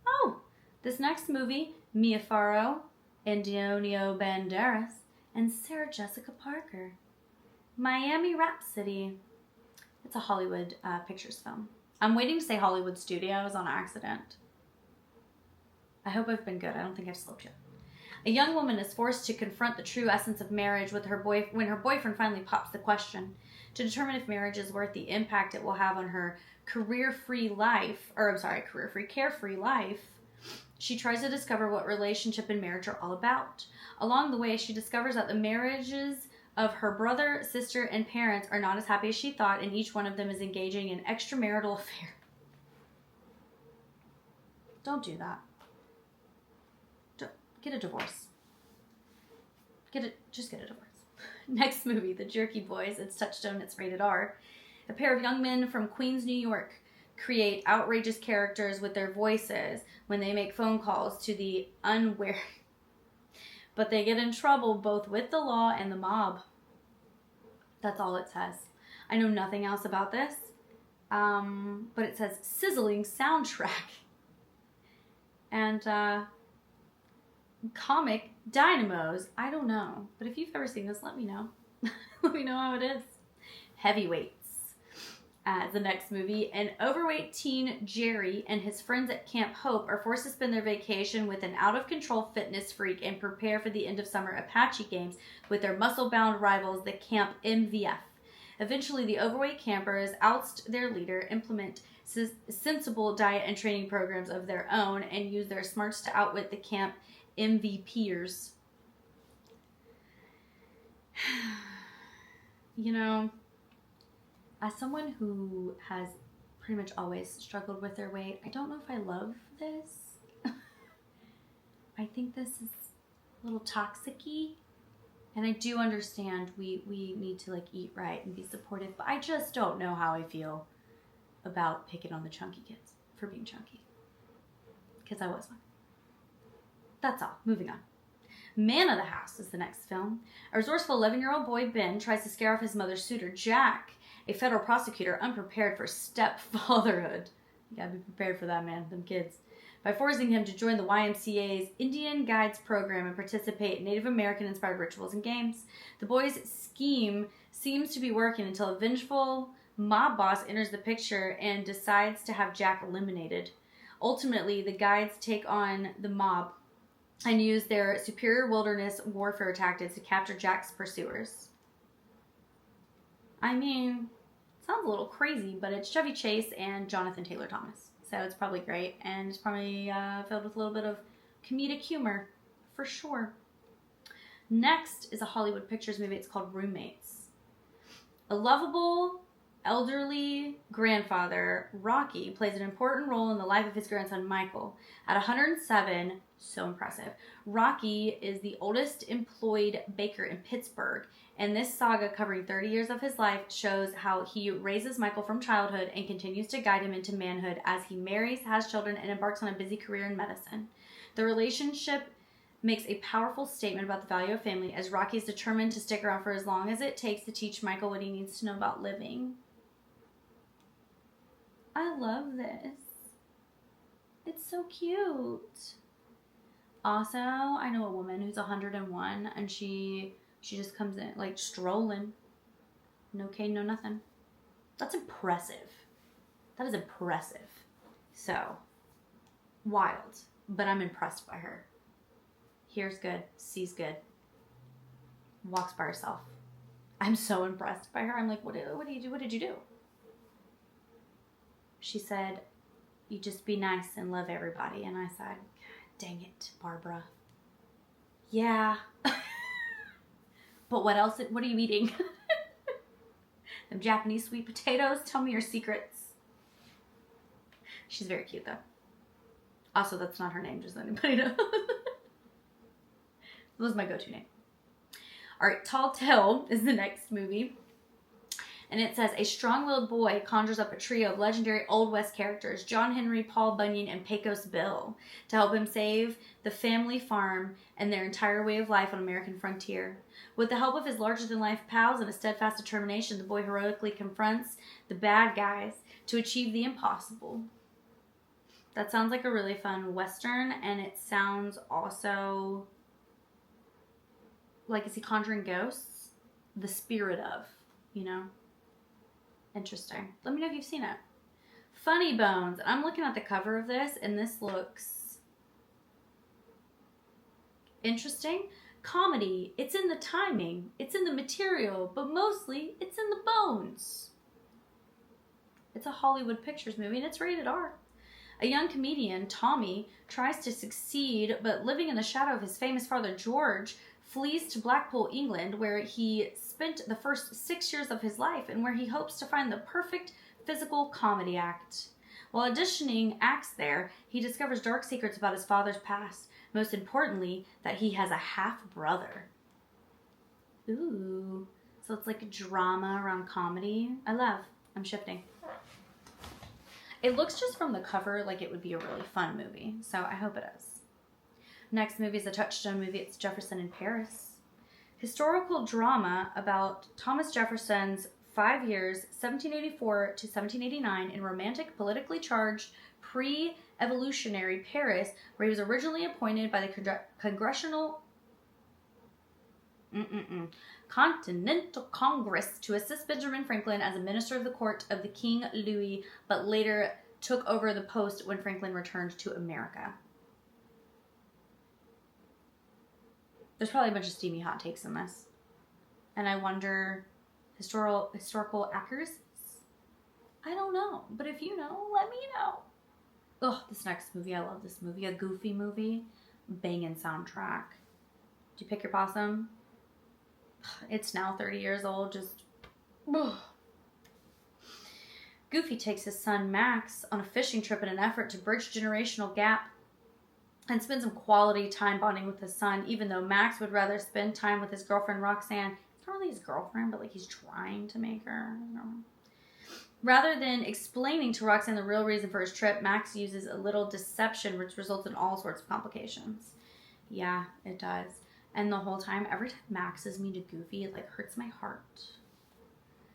Oh, this next movie, Mia Farrow, Antonio Banderas, and Sarah Jessica Parker. Miami Rhapsody. It's a Hollywood Pictures film. I'm waiting to say Hollywood Studios on accident. I hope I've been good. I don't think I've slipped yet. A young woman is forced to confront the true essence of marriage when her boyfriend finally pops the question. To determine if marriage is worth the impact it will have on her carefree life, she tries to discover what relationship and marriage are all about. Along the way, she discovers that the marriages of her brother, sister, and parents are not as happy as she thought, and each one of them is engaging in an extramarital affair. Don't do that. Get a divorce. Just get a divorce. Next movie, The Jerky Boys. It's Touchstone. It's rated R. A pair of young men from Queens, New York, create outrageous characters with their voices when they make phone calls to the unwary. But they get in trouble both with the law and the mob. That's all it says. I know nothing else about this. But it says sizzling soundtrack. And comic dynamos. I don't know. But if you've ever seen this, let me know. Let me know how it is. Heavyweights. The next movie, an overweight teen, Jerry, and his friends at Camp Hope are forced to spend their vacation with an out-of-control fitness freak and prepare for the end-of-summer Apache Games with their muscle-bound rivals, the Camp MVF. Eventually, the overweight campers oust their leader, implement sensible diet and training programs of their own, and use their smarts to outwit the Camp MVPers. You know, as someone who has pretty much always struggled with their weight, I don't know if I love this. I think this is a little toxic-y. And I do understand we need to like eat right and be supportive, but I just don't know how I feel about picking on the chunky kids for being chunky. Because I was one. That's all. Moving on. Man of the House is the next film. A resourceful 11-year-old boy, Ben, tries to scare off his mother's suitor, Jack, a federal prosecutor unprepared for stepfatherhood. You gotta be prepared for that, man. Them kids. By forcing him to join the YMCA's Indian Guides program and participate in Native American-inspired rituals and games. The boy's scheme seems to be working until a vengeful mob boss enters the picture and decides to have Jack eliminated. Ultimately, the Guides take on the mob and use their superior wilderness warfare tactics to capture Jack's pursuers. I mean, sounds a little crazy, but it's Chevy Chase and Jonathan Taylor Thomas. So it's probably great, and it's probably filled with a little bit of comedic humor, for sure. Next is a Hollywood Pictures movie. It's called Roommates. A lovable, elderly grandfather, Rocky, plays an important role in the life of his grandson, Michael. At 107, so impressive, Rocky is the oldest employed baker in Pittsburgh. And this saga, covering 30 years of his life, shows how he raises Michael from childhood and continues to guide him into manhood as he marries, has children, and embarks on a busy career in medicine. The relationship makes a powerful statement about the value of family, as Rocky is determined to stick around for as long as it takes to teach Michael what he needs to know about living. I love this. It's so cute. Also, I know a woman who's 101, and she just comes in, like, strolling. No cane, no nothing. That's impressive. That is impressive. So, wild. But I'm impressed by her. Hears good. Sees good. Walks by herself. I'm so impressed by her. I'm like, what did you do? What did you do? She said, you just be nice and love everybody. And I said, dang it, Barbara. Yeah. But what else? What are you eating? Them Japanese sweet potatoes? Tell me your secrets. She's very cute, though. Also, that's not her name, just so anybody knows. That was my go-to name. All right, Tall Tale is the next movie. And it says, a strong-willed boy conjures up a trio of legendary Old West characters, John Henry, Paul Bunyan, and Pecos Bill, to help him save the family farm and their entire way of life on American frontier. With the help of his larger-than-life pals and a steadfast determination, the boy heroically confronts the bad guys to achieve the impossible. That sounds like a really fun Western, and it sounds also like, is he conjuring ghosts? The spirit of, you know? Interesting. Let me know if you've seen it. Funny Bones. I'm looking at the cover of this, and this looks interesting. Comedy. It's in the timing. It's in the material, but mostly it's in the bones. It's a Hollywood Pictures movie, and it's rated R. A young comedian, Tommy, tries to succeed, but living in the shadow of his famous father, George, flees to Blackpool, England, where he spent the first 6 years of his life and where he hopes to find the perfect physical comedy act. While auditioning acts there, he discovers dark secrets about his father's past. Most importantly, that he has a half-brother. Ooh. So it's like a drama around comedy. I'm shifting. It looks just from the cover like it would be a really fun movie, so I hope it is. Next movie is a Touchstone movie. It's Jefferson in Paris. Historical drama about Thomas Jefferson's 5 years, 1784 to 1789, in romantic, politically charged, pre-evolutionary Paris, where he was originally appointed by the Congressional Continental Congress to assist Benjamin Franklin as a minister of the court of the King Louis, but later took over the post when Franklin returned to America. There's probably a bunch of steamy hot takes in this. And I wonder, historical accuracies? I don't know. But if you know, let me know. Oh, this next movie, I love this movie. A Goofy movie. Banging soundtrack. Did you pick your possum? It's now 30 years old. Just... Ugh. Goofy takes his son Max on a fishing trip in an effort to bridge generational gap and spend some quality time bonding with his son, even though Max would rather spend time with his girlfriend Roxanne. It's not really his girlfriend, but like he's trying to make her. Rather than explaining to Roxanne the real reason for his trip, Max uses a little deception, which results in all sorts of complications. Yeah, it does. And the whole time, every time Max is mean to Goofy, it like hurts my heart.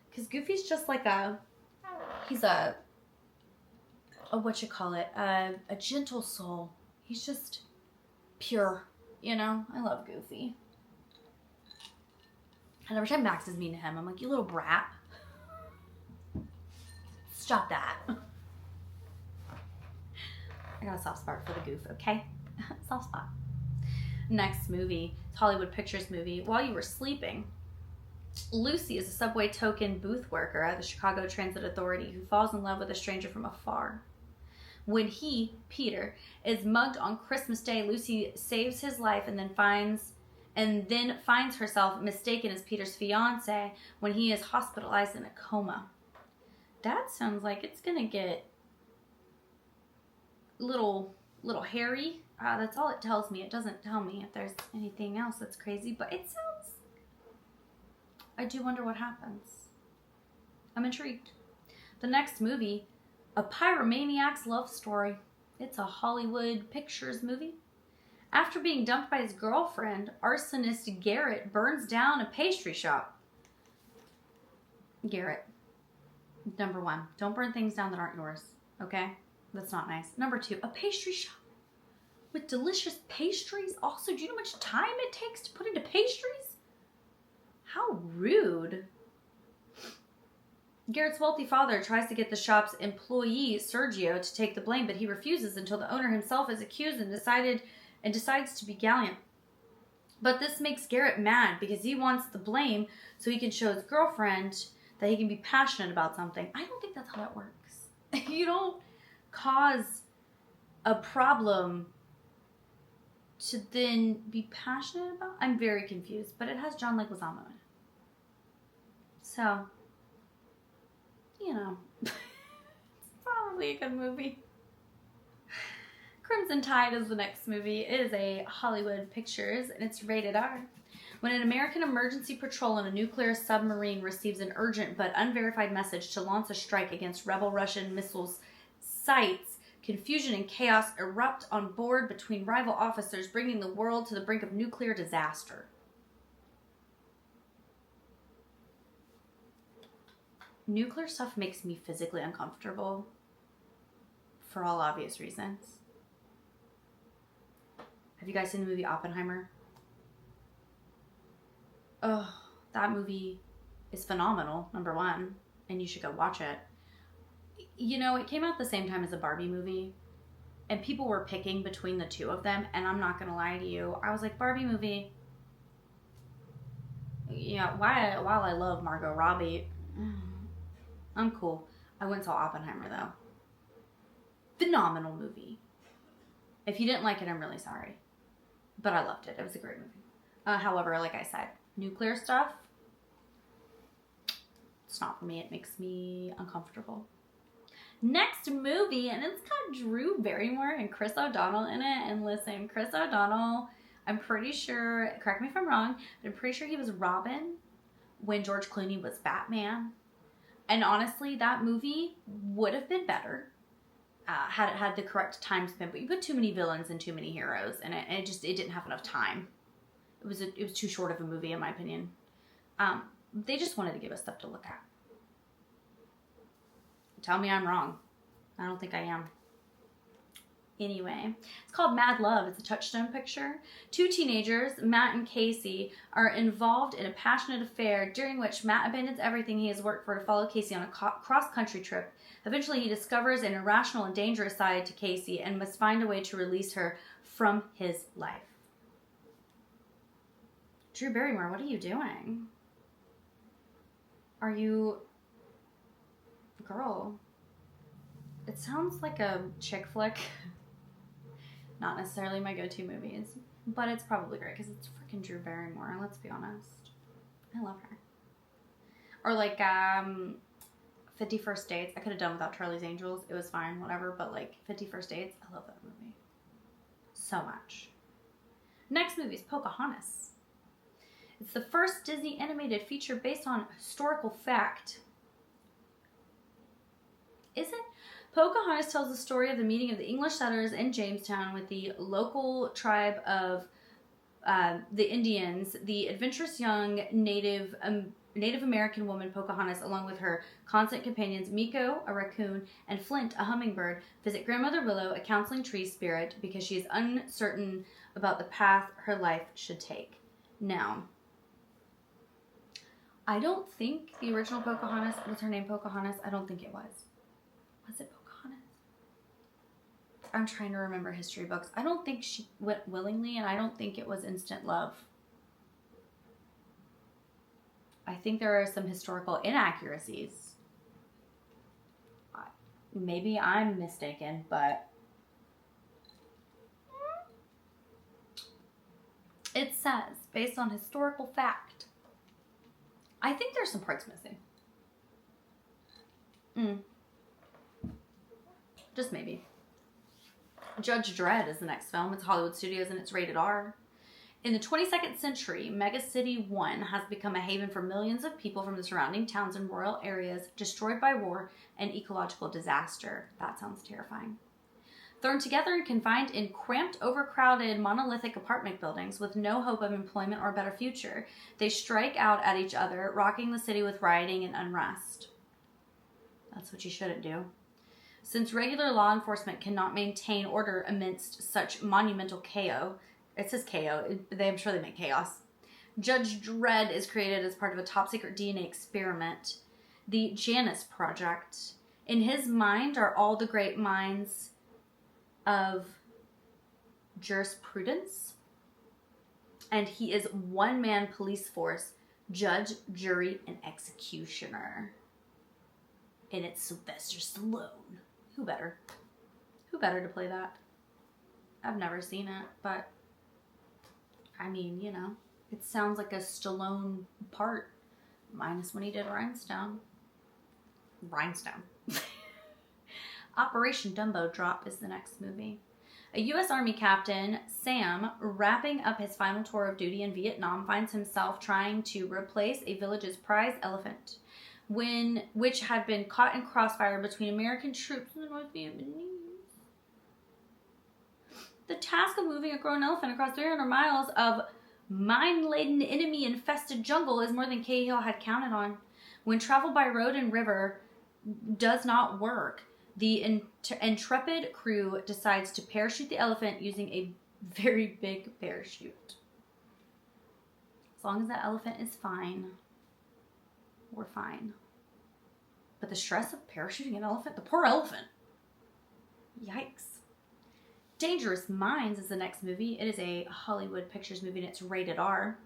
Because Goofy's just like he's a gentle soul. He's just pure, you know? I love Goofy. And every time Max is mean to him, I'm like, you little brat. Stop that. I got a soft spot for the goof, okay? Soft spot. Next movie. It's Hollywood Pictures movie. While you were sleeping, Lucy is a subway token booth worker at the Chicago Transit Authority who falls in love with a stranger from afar. When he, Peter, is mugged on Christmas Day, Lucy saves his life and then finds herself mistaken as Peter's fiance when he is hospitalized in a coma. That sounds like it's gonna get little hairy. That's all it tells me. It doesn't tell me if there's anything else that's crazy, but it sounds... I do wonder what happens. I'm intrigued. The next movie, A Pyromaniac's Love Story. It's a Hollywood Pictures movie. After being dumped by his girlfriend, arsonist Garrett burns down a pastry shop. Garrett. Number 1, don't burn things down that aren't yours. Okay? That's not nice. Number 2, a pastry shop with delicious pastries. Also, do you know how much time it takes to put into pastries? How rude. Garrett's wealthy father tries to get the shop's employee, Sergio, to take the blame, but he refuses until the owner himself is accused and decides to be gallant. But this makes Garrett mad because he wants the blame so he can show his girlfriend that he can be passionate about something. I don't think that's how that works. You don't cause a problem to then be passionate about. I'm very confused, but it has John Leguizamo in it. So, you know, it's probably a good movie. Crimson Tide is the next movie. It is a Hollywood Pictures, and it's rated R. When an American emergency patrol on a nuclear submarine receives an urgent but unverified message to launch a strike against rebel Russian missiles sites, confusion and chaos erupt on board between rival officers, bringing the world to the brink of nuclear disaster. Nuclear stuff makes me physically uncomfortable for all obvious reasons. Have you guys seen the movie Oppenheimer? Oh, that movie is phenomenal, number 1, and you should go watch it. You know, it came out the same time as a Barbie movie, and people were picking between the two of them, and I'm not going to lie to you. I was like, Barbie movie, yeah, while I love Margot Robbie, I'm cool. I went and saw Oppenheimer, though. Phenomenal movie. If you didn't like it, I'm really sorry. But I loved it. It was a great movie. However, like I said, nuclear stuff, it's not for me. It makes me uncomfortable. Next movie, and it's got Drew Barrymore and Chris O'Donnell in it. And listen, Chris O'Donnell, I'm pretty sure, correct me if I'm wrong, but I'm pretty sure he was Robin when George Clooney was Batman. And honestly, that movie would have been better had it had the correct time spent. But you put too many villains and too many heroes in it, and it didn't have enough time. It was too short of a movie, in my opinion. They just wanted to give us stuff to look at. Tell me I'm wrong. I don't think I am. Anyway, it's called Mad Love. It's a Touchstone picture. Two teenagers, Matt and Casey, are involved in a passionate affair during which Matt abandons everything he has worked for to follow Casey on a cross-country trip. Eventually, he discovers an irrational and dangerous side to Casey and must find a way to release her from his life. Drew Barrymore, what are you doing? Are you... Girl. It sounds like a chick flick. Not necessarily my go-to movies, but it's probably great because it's freaking Drew Barrymore, let's be honest. I love her. Or like 50 First Dates. I could have done without Charlie's Angels. It was fine, whatever, but like 50 First Dates, I love that movie so much. Next movie is Pocahontas. It's the first Disney animated feature based on historical fact. Is it? Pocahontas tells the story of the meeting of the English settlers in Jamestown with the local tribe of the Indians. The adventurous young Native American woman Pocahontas, along with her constant companions Miko, a raccoon, and Flint, a hummingbird, visit Grandmother Willow, a counseling tree spirit, because she is uncertain about the path her life should take. Now, I don't think the original Pocahontas, was her name Pocahontas? I don't think it was. Was it Pocahontas? I'm trying to remember history books. I don't think she went willingly, and I don't think it was instant love. I think there are some historical inaccuracies. Maybe I'm mistaken, but it says, based on historical fact. I think there's some parts missing. Just maybe. Judge Dredd is the next film. It's Hollywood Studios and it's rated R. In the 22nd century, Mega City 1 has become a haven for millions of people from the surrounding towns and rural areas destroyed by war and ecological disaster. That sounds terrifying. Thrown together and confined in cramped, overcrowded, monolithic apartment buildings with no hope of employment or a better future, they strike out at each other, rocking the city with rioting and unrest. That's what you shouldn't do. Since regular law enforcement cannot maintain order amidst such monumental chaos, it says chaos, I'm sure they meant chaos, Judge Dredd is created as part of a top-secret DNA experiment, the Janus Project. In his mind are all the great minds of jurisprudence, and he is one-man police force, judge, jury, and executioner. And it's Sylvester Stallone. Who better? Who better to play that? I've never seen it, but I mean, you know, it sounds like a Stallone part, minus when he did Rhinestone. Operation Dumbo Drop is the next movie. A U.S. Army captain, Sam, wrapping up his final tour of duty in Vietnam, finds himself trying to replace a village's prize elephant, which had been caught in crossfire between American troops and the North Vietnamese. The task of moving a grown elephant across 300 miles of mine-laden, enemy-infested jungle is more than Cahill had counted on. When travel by road and river does not work, the intrepid crew decides to parachute the elephant using a very big parachute. As long as that elephant is fine, we're fine. But the stress of parachuting an elephant, the poor elephant. Yikes. Dangerous Minds is the next movie. It is a Hollywood Pictures movie and it's rated R.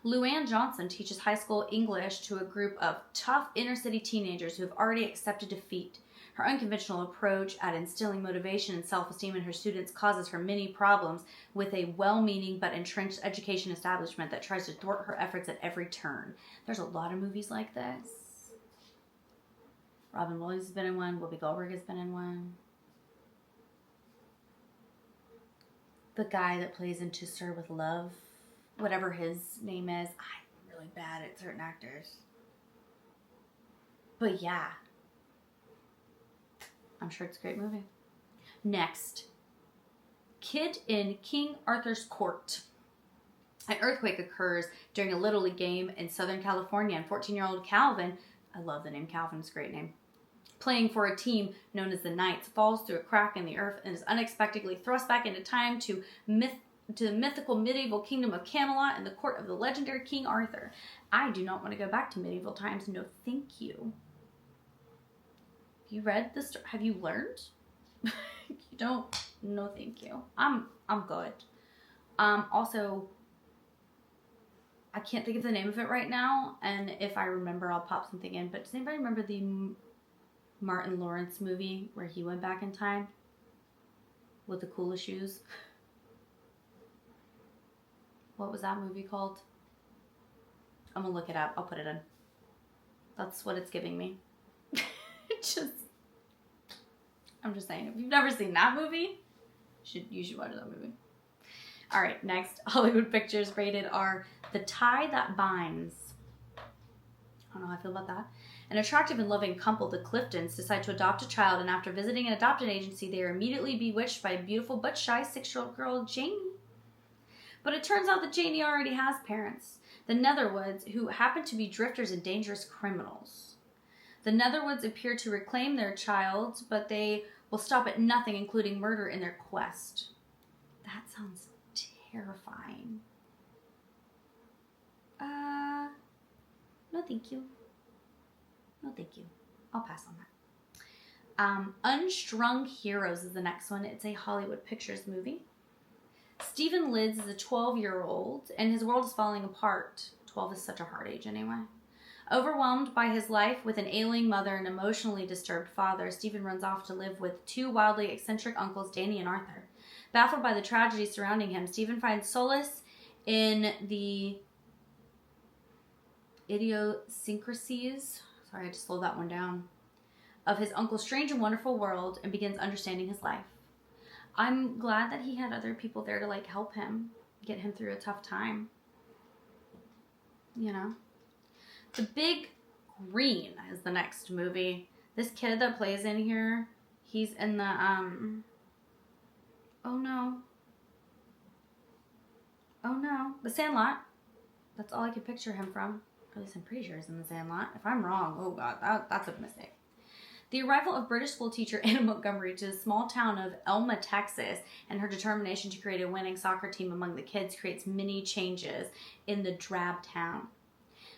Luann Johnson teaches high school English to a group of tough inner-city teenagers who have already accepted defeat. Her unconventional approach at instilling motivation and self-esteem in her students causes her many problems with a well-meaning but entrenched education establishment that tries to thwart her efforts at every turn. There's a lot of movies like this. Robin Williams has been in one. Whoopi Goldberg has been in one. The guy that plays in To Sir with Love, whatever his name is. I'm really bad at certain actors. But yeah. I'm sure it's a great movie. Next. Kid in King Arthur's Court. An earthquake occurs during a Little League game in Southern California, and 14-year-old Calvin, I love the name Calvin, it's a great name, playing for a team known as the Knights, falls through a crack in the earth and is unexpectedly thrust back into time to the mythical medieval kingdom of Camelot and the court of the legendary King Arthur. I do not want to go back to medieval times. No, thank you. Have you read this? Have you learned? You don't? No, thank you. I'm good. Also, I can't think of the name of it right now, and if I remember, I'll pop something in. But does anybody remember the Martin Lawrence movie where he went back in time with the coolest shoes? What was that movie called? I'm gonna look it up. I'll put it in. That's what it's giving me. I'm just saying, if you've never seen that movie, you should watch that movie. All right, next, Hollywood Pictures rated R, The Tie That Binds. I don't know how I feel about that. An attractive and loving couple, the Cliftons, decide to adopt a child, and after visiting an adoption agency, they are immediately bewitched by a beautiful but shy 6-year-old girl, Janie. But it turns out that Janie already has parents, the Netherwoods, who happen to be drifters and dangerous criminals. The Netherwoods appear to reclaim their child, but they will stop at nothing, including murder, in their quest. That sounds terrifying. No thank you. No thank you. I'll pass on that. Unstrung Heroes is the next one. It's a Hollywood Pictures movie. Stephen Lids is a 12-year-old, and his world is falling apart. 12 is such a hard age anyway. Overwhelmed by his life with an ailing mother and emotionally disturbed father, Stephen runs off to live with 2 wildly eccentric uncles, Danny and Arthur. Baffled by the tragedy surrounding him, Stephen finds solace in the idiosyncrasies, sorry, I just slowed that one down, of his uncle's strange and wonderful world and begins understanding his life. I'm glad that he had other people there to help him, get him through a tough time. You know? The Big Green is the next movie. This kid that plays in here, he's in the, oh no, The Sandlot. That's all I could picture him from. At least I'm pretty sure he's in The Sandlot. If I'm wrong, oh god, that's a mistake. The arrival of British schoolteacher Anna Montgomery to the small town of Elma, Texas, and her determination to create a winning soccer team among the kids creates many changes in the drab town.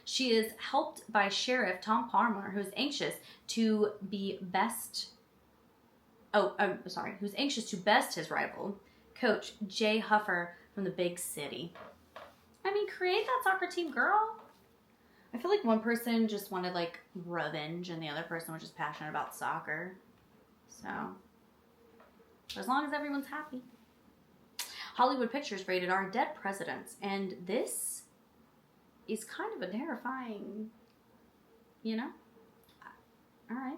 She is helped by Sheriff Tom Palmer, who's anxious to best his rival, Coach Jay Huffer from the big city. I mean, create that soccer team, girl. I feel like one person just wanted, revenge, and the other person was just passionate about soccer. So, as long as everyone's happy. Hollywood Pictures rated R, Dead Presidents. And this is kind of a terrifying, Alright.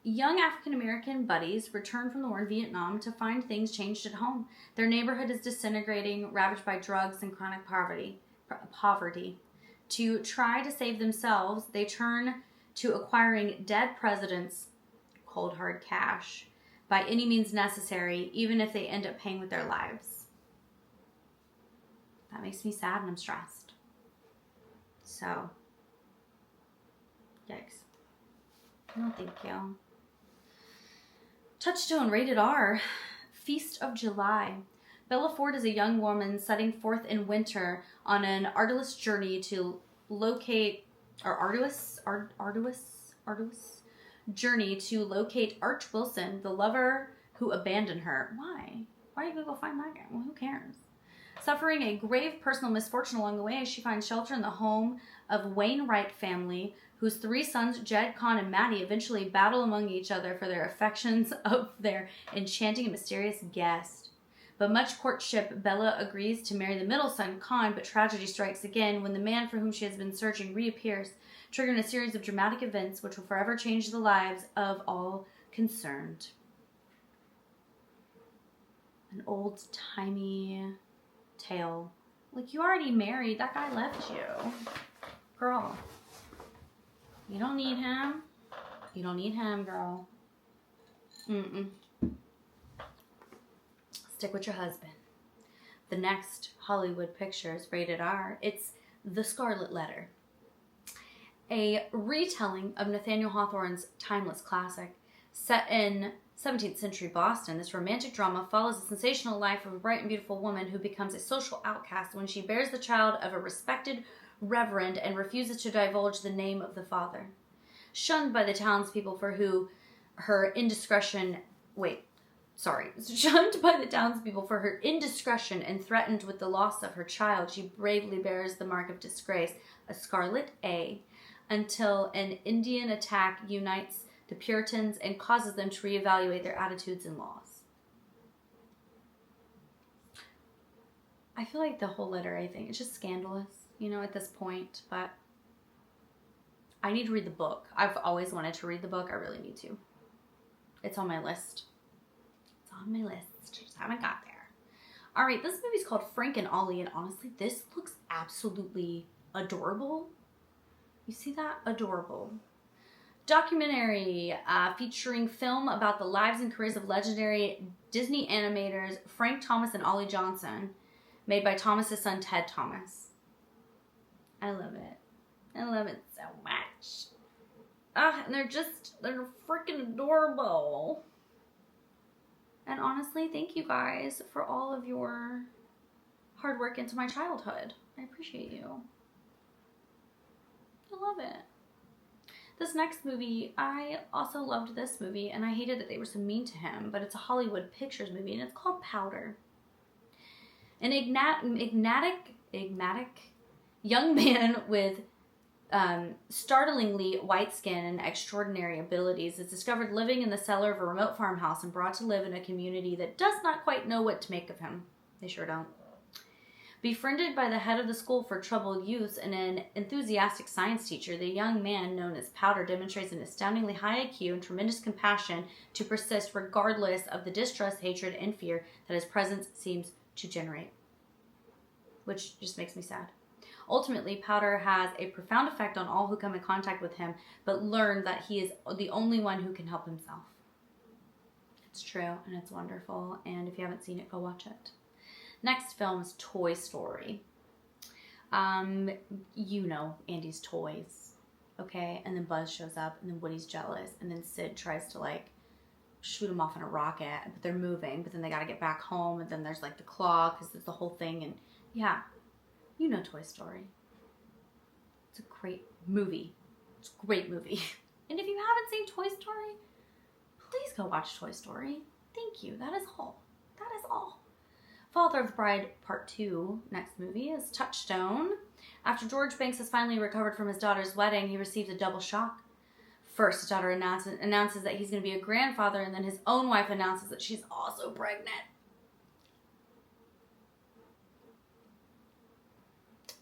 Young African-American buddies return from the war in Vietnam to find things changed at home. Their neighborhood is disintegrating, ravaged by drugs and chronic poverty. To try to save themselves, they turn to acquiring dead presidents, cold hard cash, by any means necessary, even if they end up paying with their lives. That makes me sad and I'm stressed. So, yikes. No, thank you. Touchstone, rated R, Feast of July. Bella Ford is a young woman setting forth in winter on an arduous journey to locate, journey to locate Arch Wilson, the lover who abandoned her. Why? Why are you gonna go find that guy? Well, who cares? Suffering a grave personal misfortune along the way, she finds shelter in the home of Wainwright family, whose 3 sons, Jed, Con, and Maddie, eventually battle among each other for their affections of their enchanting and mysterious guest. But much courtship, Bella agrees to marry the middle son, Con, but tragedy strikes again when the man for whom she has been searching reappears, triggering a series of dramatic events which will forever change the lives of all concerned. An old-timey tale. You already married. That guy left you. Girl. You don't need him. You don't need him, girl. Stick with your husband. The next Hollywood Pictures rated R, it's The Scarlet Letter. a retelling of Nathaniel Hawthorne's timeless classic. Set in 17th century Boston, this romantic drama follows the sensational life of a bright and beautiful woman who becomes a social outcast when she bears the child of a respected reverend and refuses to divulge the name of the father. Shunned by the townspeople for who her indiscretion... Shunned by the townspeople for her indiscretion and threatened with the loss of her child, she bravely bears the mark of disgrace, a scarlet A, until an Indian attack unites the Puritans and causes them to reevaluate their attitudes and laws. I feel like the whole literary thing is just scandalous, at this point, but I need to read the book. I've always wanted to read the book. I really need to. It's on my list. Just haven't got there. All right, this movie's called Frank and Ollie, and honestly, this looks absolutely adorable. You see that? Adorable. Documentary featuring film about the lives and careers of legendary Disney animators Frank Thomas and Ollie Johnson, made by Thomas's son Ted Thomas. I love it. I love it so much. And they're freaking adorable. And honestly, thank you guys for all of your hard work into my childhood. I appreciate you. I love it. This next movie, I also loved this movie, and I hated that they were so mean to him, but it's a Hollywood Pictures movie, and it's called Powder. An enigmatic young man with startlingly white skin and extraordinary abilities is discovered living in the cellar of a remote farmhouse and brought to live in a community that does not quite know what to make of him. They sure don't. Befriended by the head of the school for troubled youth and an enthusiastic science teacher, the young man known as Powder demonstrates an astoundingly high IQ and tremendous compassion to persist regardless of the distrust, hatred, and fear that his presence seems to generate. Which just makes me sad. Ultimately, Powder has a profound effect on all who come in contact with him, but learn that he is the only one who can help himself. It's true, and it's wonderful, and if you haven't seen it, go watch it. Next film is Toy Story. Andy's toys, okay? And then Buzz shows up, and then Woody's jealous, and then Sid tries to, shoot him off in a rocket, but they're moving, but then they gotta get back home, and then there's, the claw, because there's the whole thing, and yeah. You know Toy Story. It's a great movie. It's a great movie. And if you haven't seen Toy Story, please go watch Toy Story. Thank you. That is all. That is all. Father of the Bride Part 2, next movie, is Touchstone. After George Banks has finally recovered from his daughter's wedding, he receives a double shock. First, his daughter announces that he's going to be a grandfather, and then his own wife announces that she's also pregnant.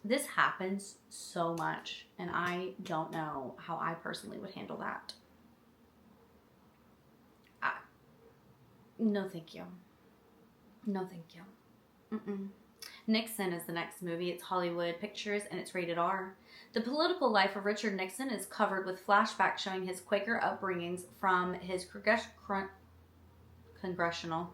This happens so much, and I don't know how I personally would handle that. No, thank you. No, thank you. Nixon is the next movie. It's Hollywood Pictures, and it's rated R. The political life of Richard Nixon is covered with flashbacks showing his Quaker upbringings from his congressional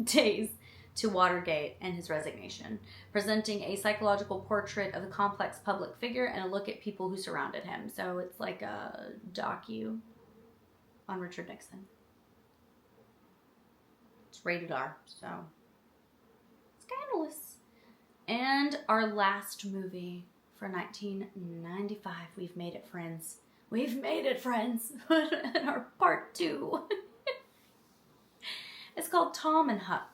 days to Watergate and his resignation, presenting a psychological portrait of a complex public figure and a look at people who surrounded him. So it's like a docu on Richard Nixon. It's rated R, so scandalous. And our last movie for 1995, We've Made It, Friends. We've made it, friends. In our part 2. It's called Tom and Huck.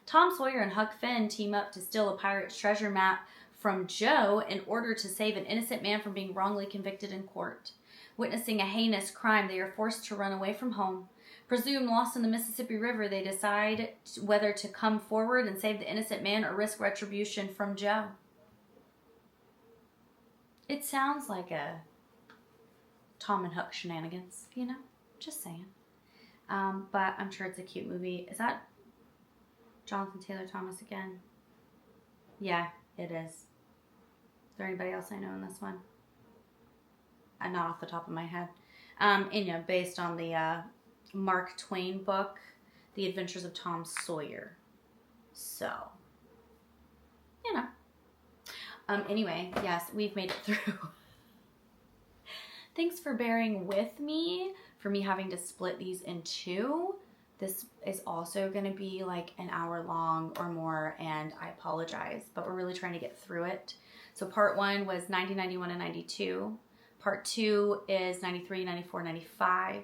Tom Sawyer and Huck Finn team up to steal a pirate's treasure map from Joe in order to save an innocent man from being wrongly convicted in court. Witnessing a heinous crime, they are forced to run away from home. Presumed lost in the Mississippi River, they decide whether to come forward and save the innocent man or risk retribution from Joe. It sounds like a Tom and Huck shenanigans, Just saying. But I'm sure it's a cute movie. Is that Jonathan Taylor Thomas again? Yeah, it is. Is there anybody else I know in this one? Not off the top of my head. Based on the Mark Twain book, The Adventures of Tom Sawyer. So, anyway, yes, we've made it through Thanks for bearing with me for me having to split these in two. This is also going to be like an hour long or more, and I apologize, but we're really trying to get through it. So part 1 was 90, 91, and 92. Part 2 is 93, 94, 95.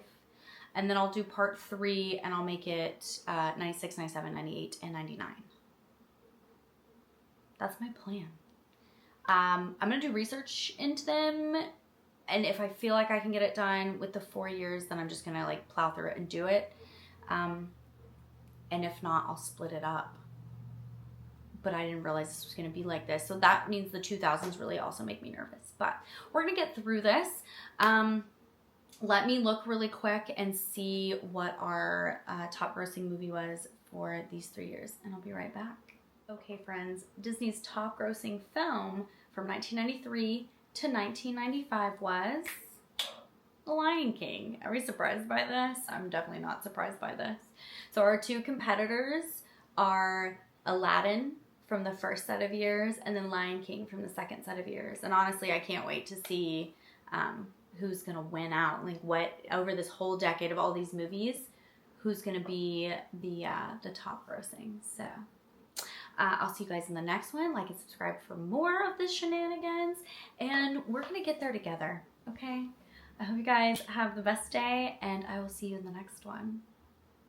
And then I'll do part 3 and I'll make it 96, 97, 98, and 99. That's my plan. I'm going to do research into them. And if I feel like I can get it done with the 4 years, then I'm just going to like plow through it and do it. And if not, I'll split it up. But I didn't realize this was going to be like this. So that means the 2000s really also make me nervous. But we're going to get through this. Let me look really quick and see what our top grossing movie was for these 3 years. And I'll be right back. Okay, friends. Disney's top grossing film from 1993 to 1995 was The Lion King. Are we surprised by this? I'm definitely not surprised by this. So our two competitors are Aladdin from the first set of years and then Lion King from the second set of years. And honestly, I can't wait to see who's going to win out. Like what, over this whole decade of all these movies, who's going to be the top grossing. So I'll see you guys in the next one. Like and subscribe for more of this shenanigans. And we're going to get there together, okay? I hope you guys have the best day, and I will see you in the next one.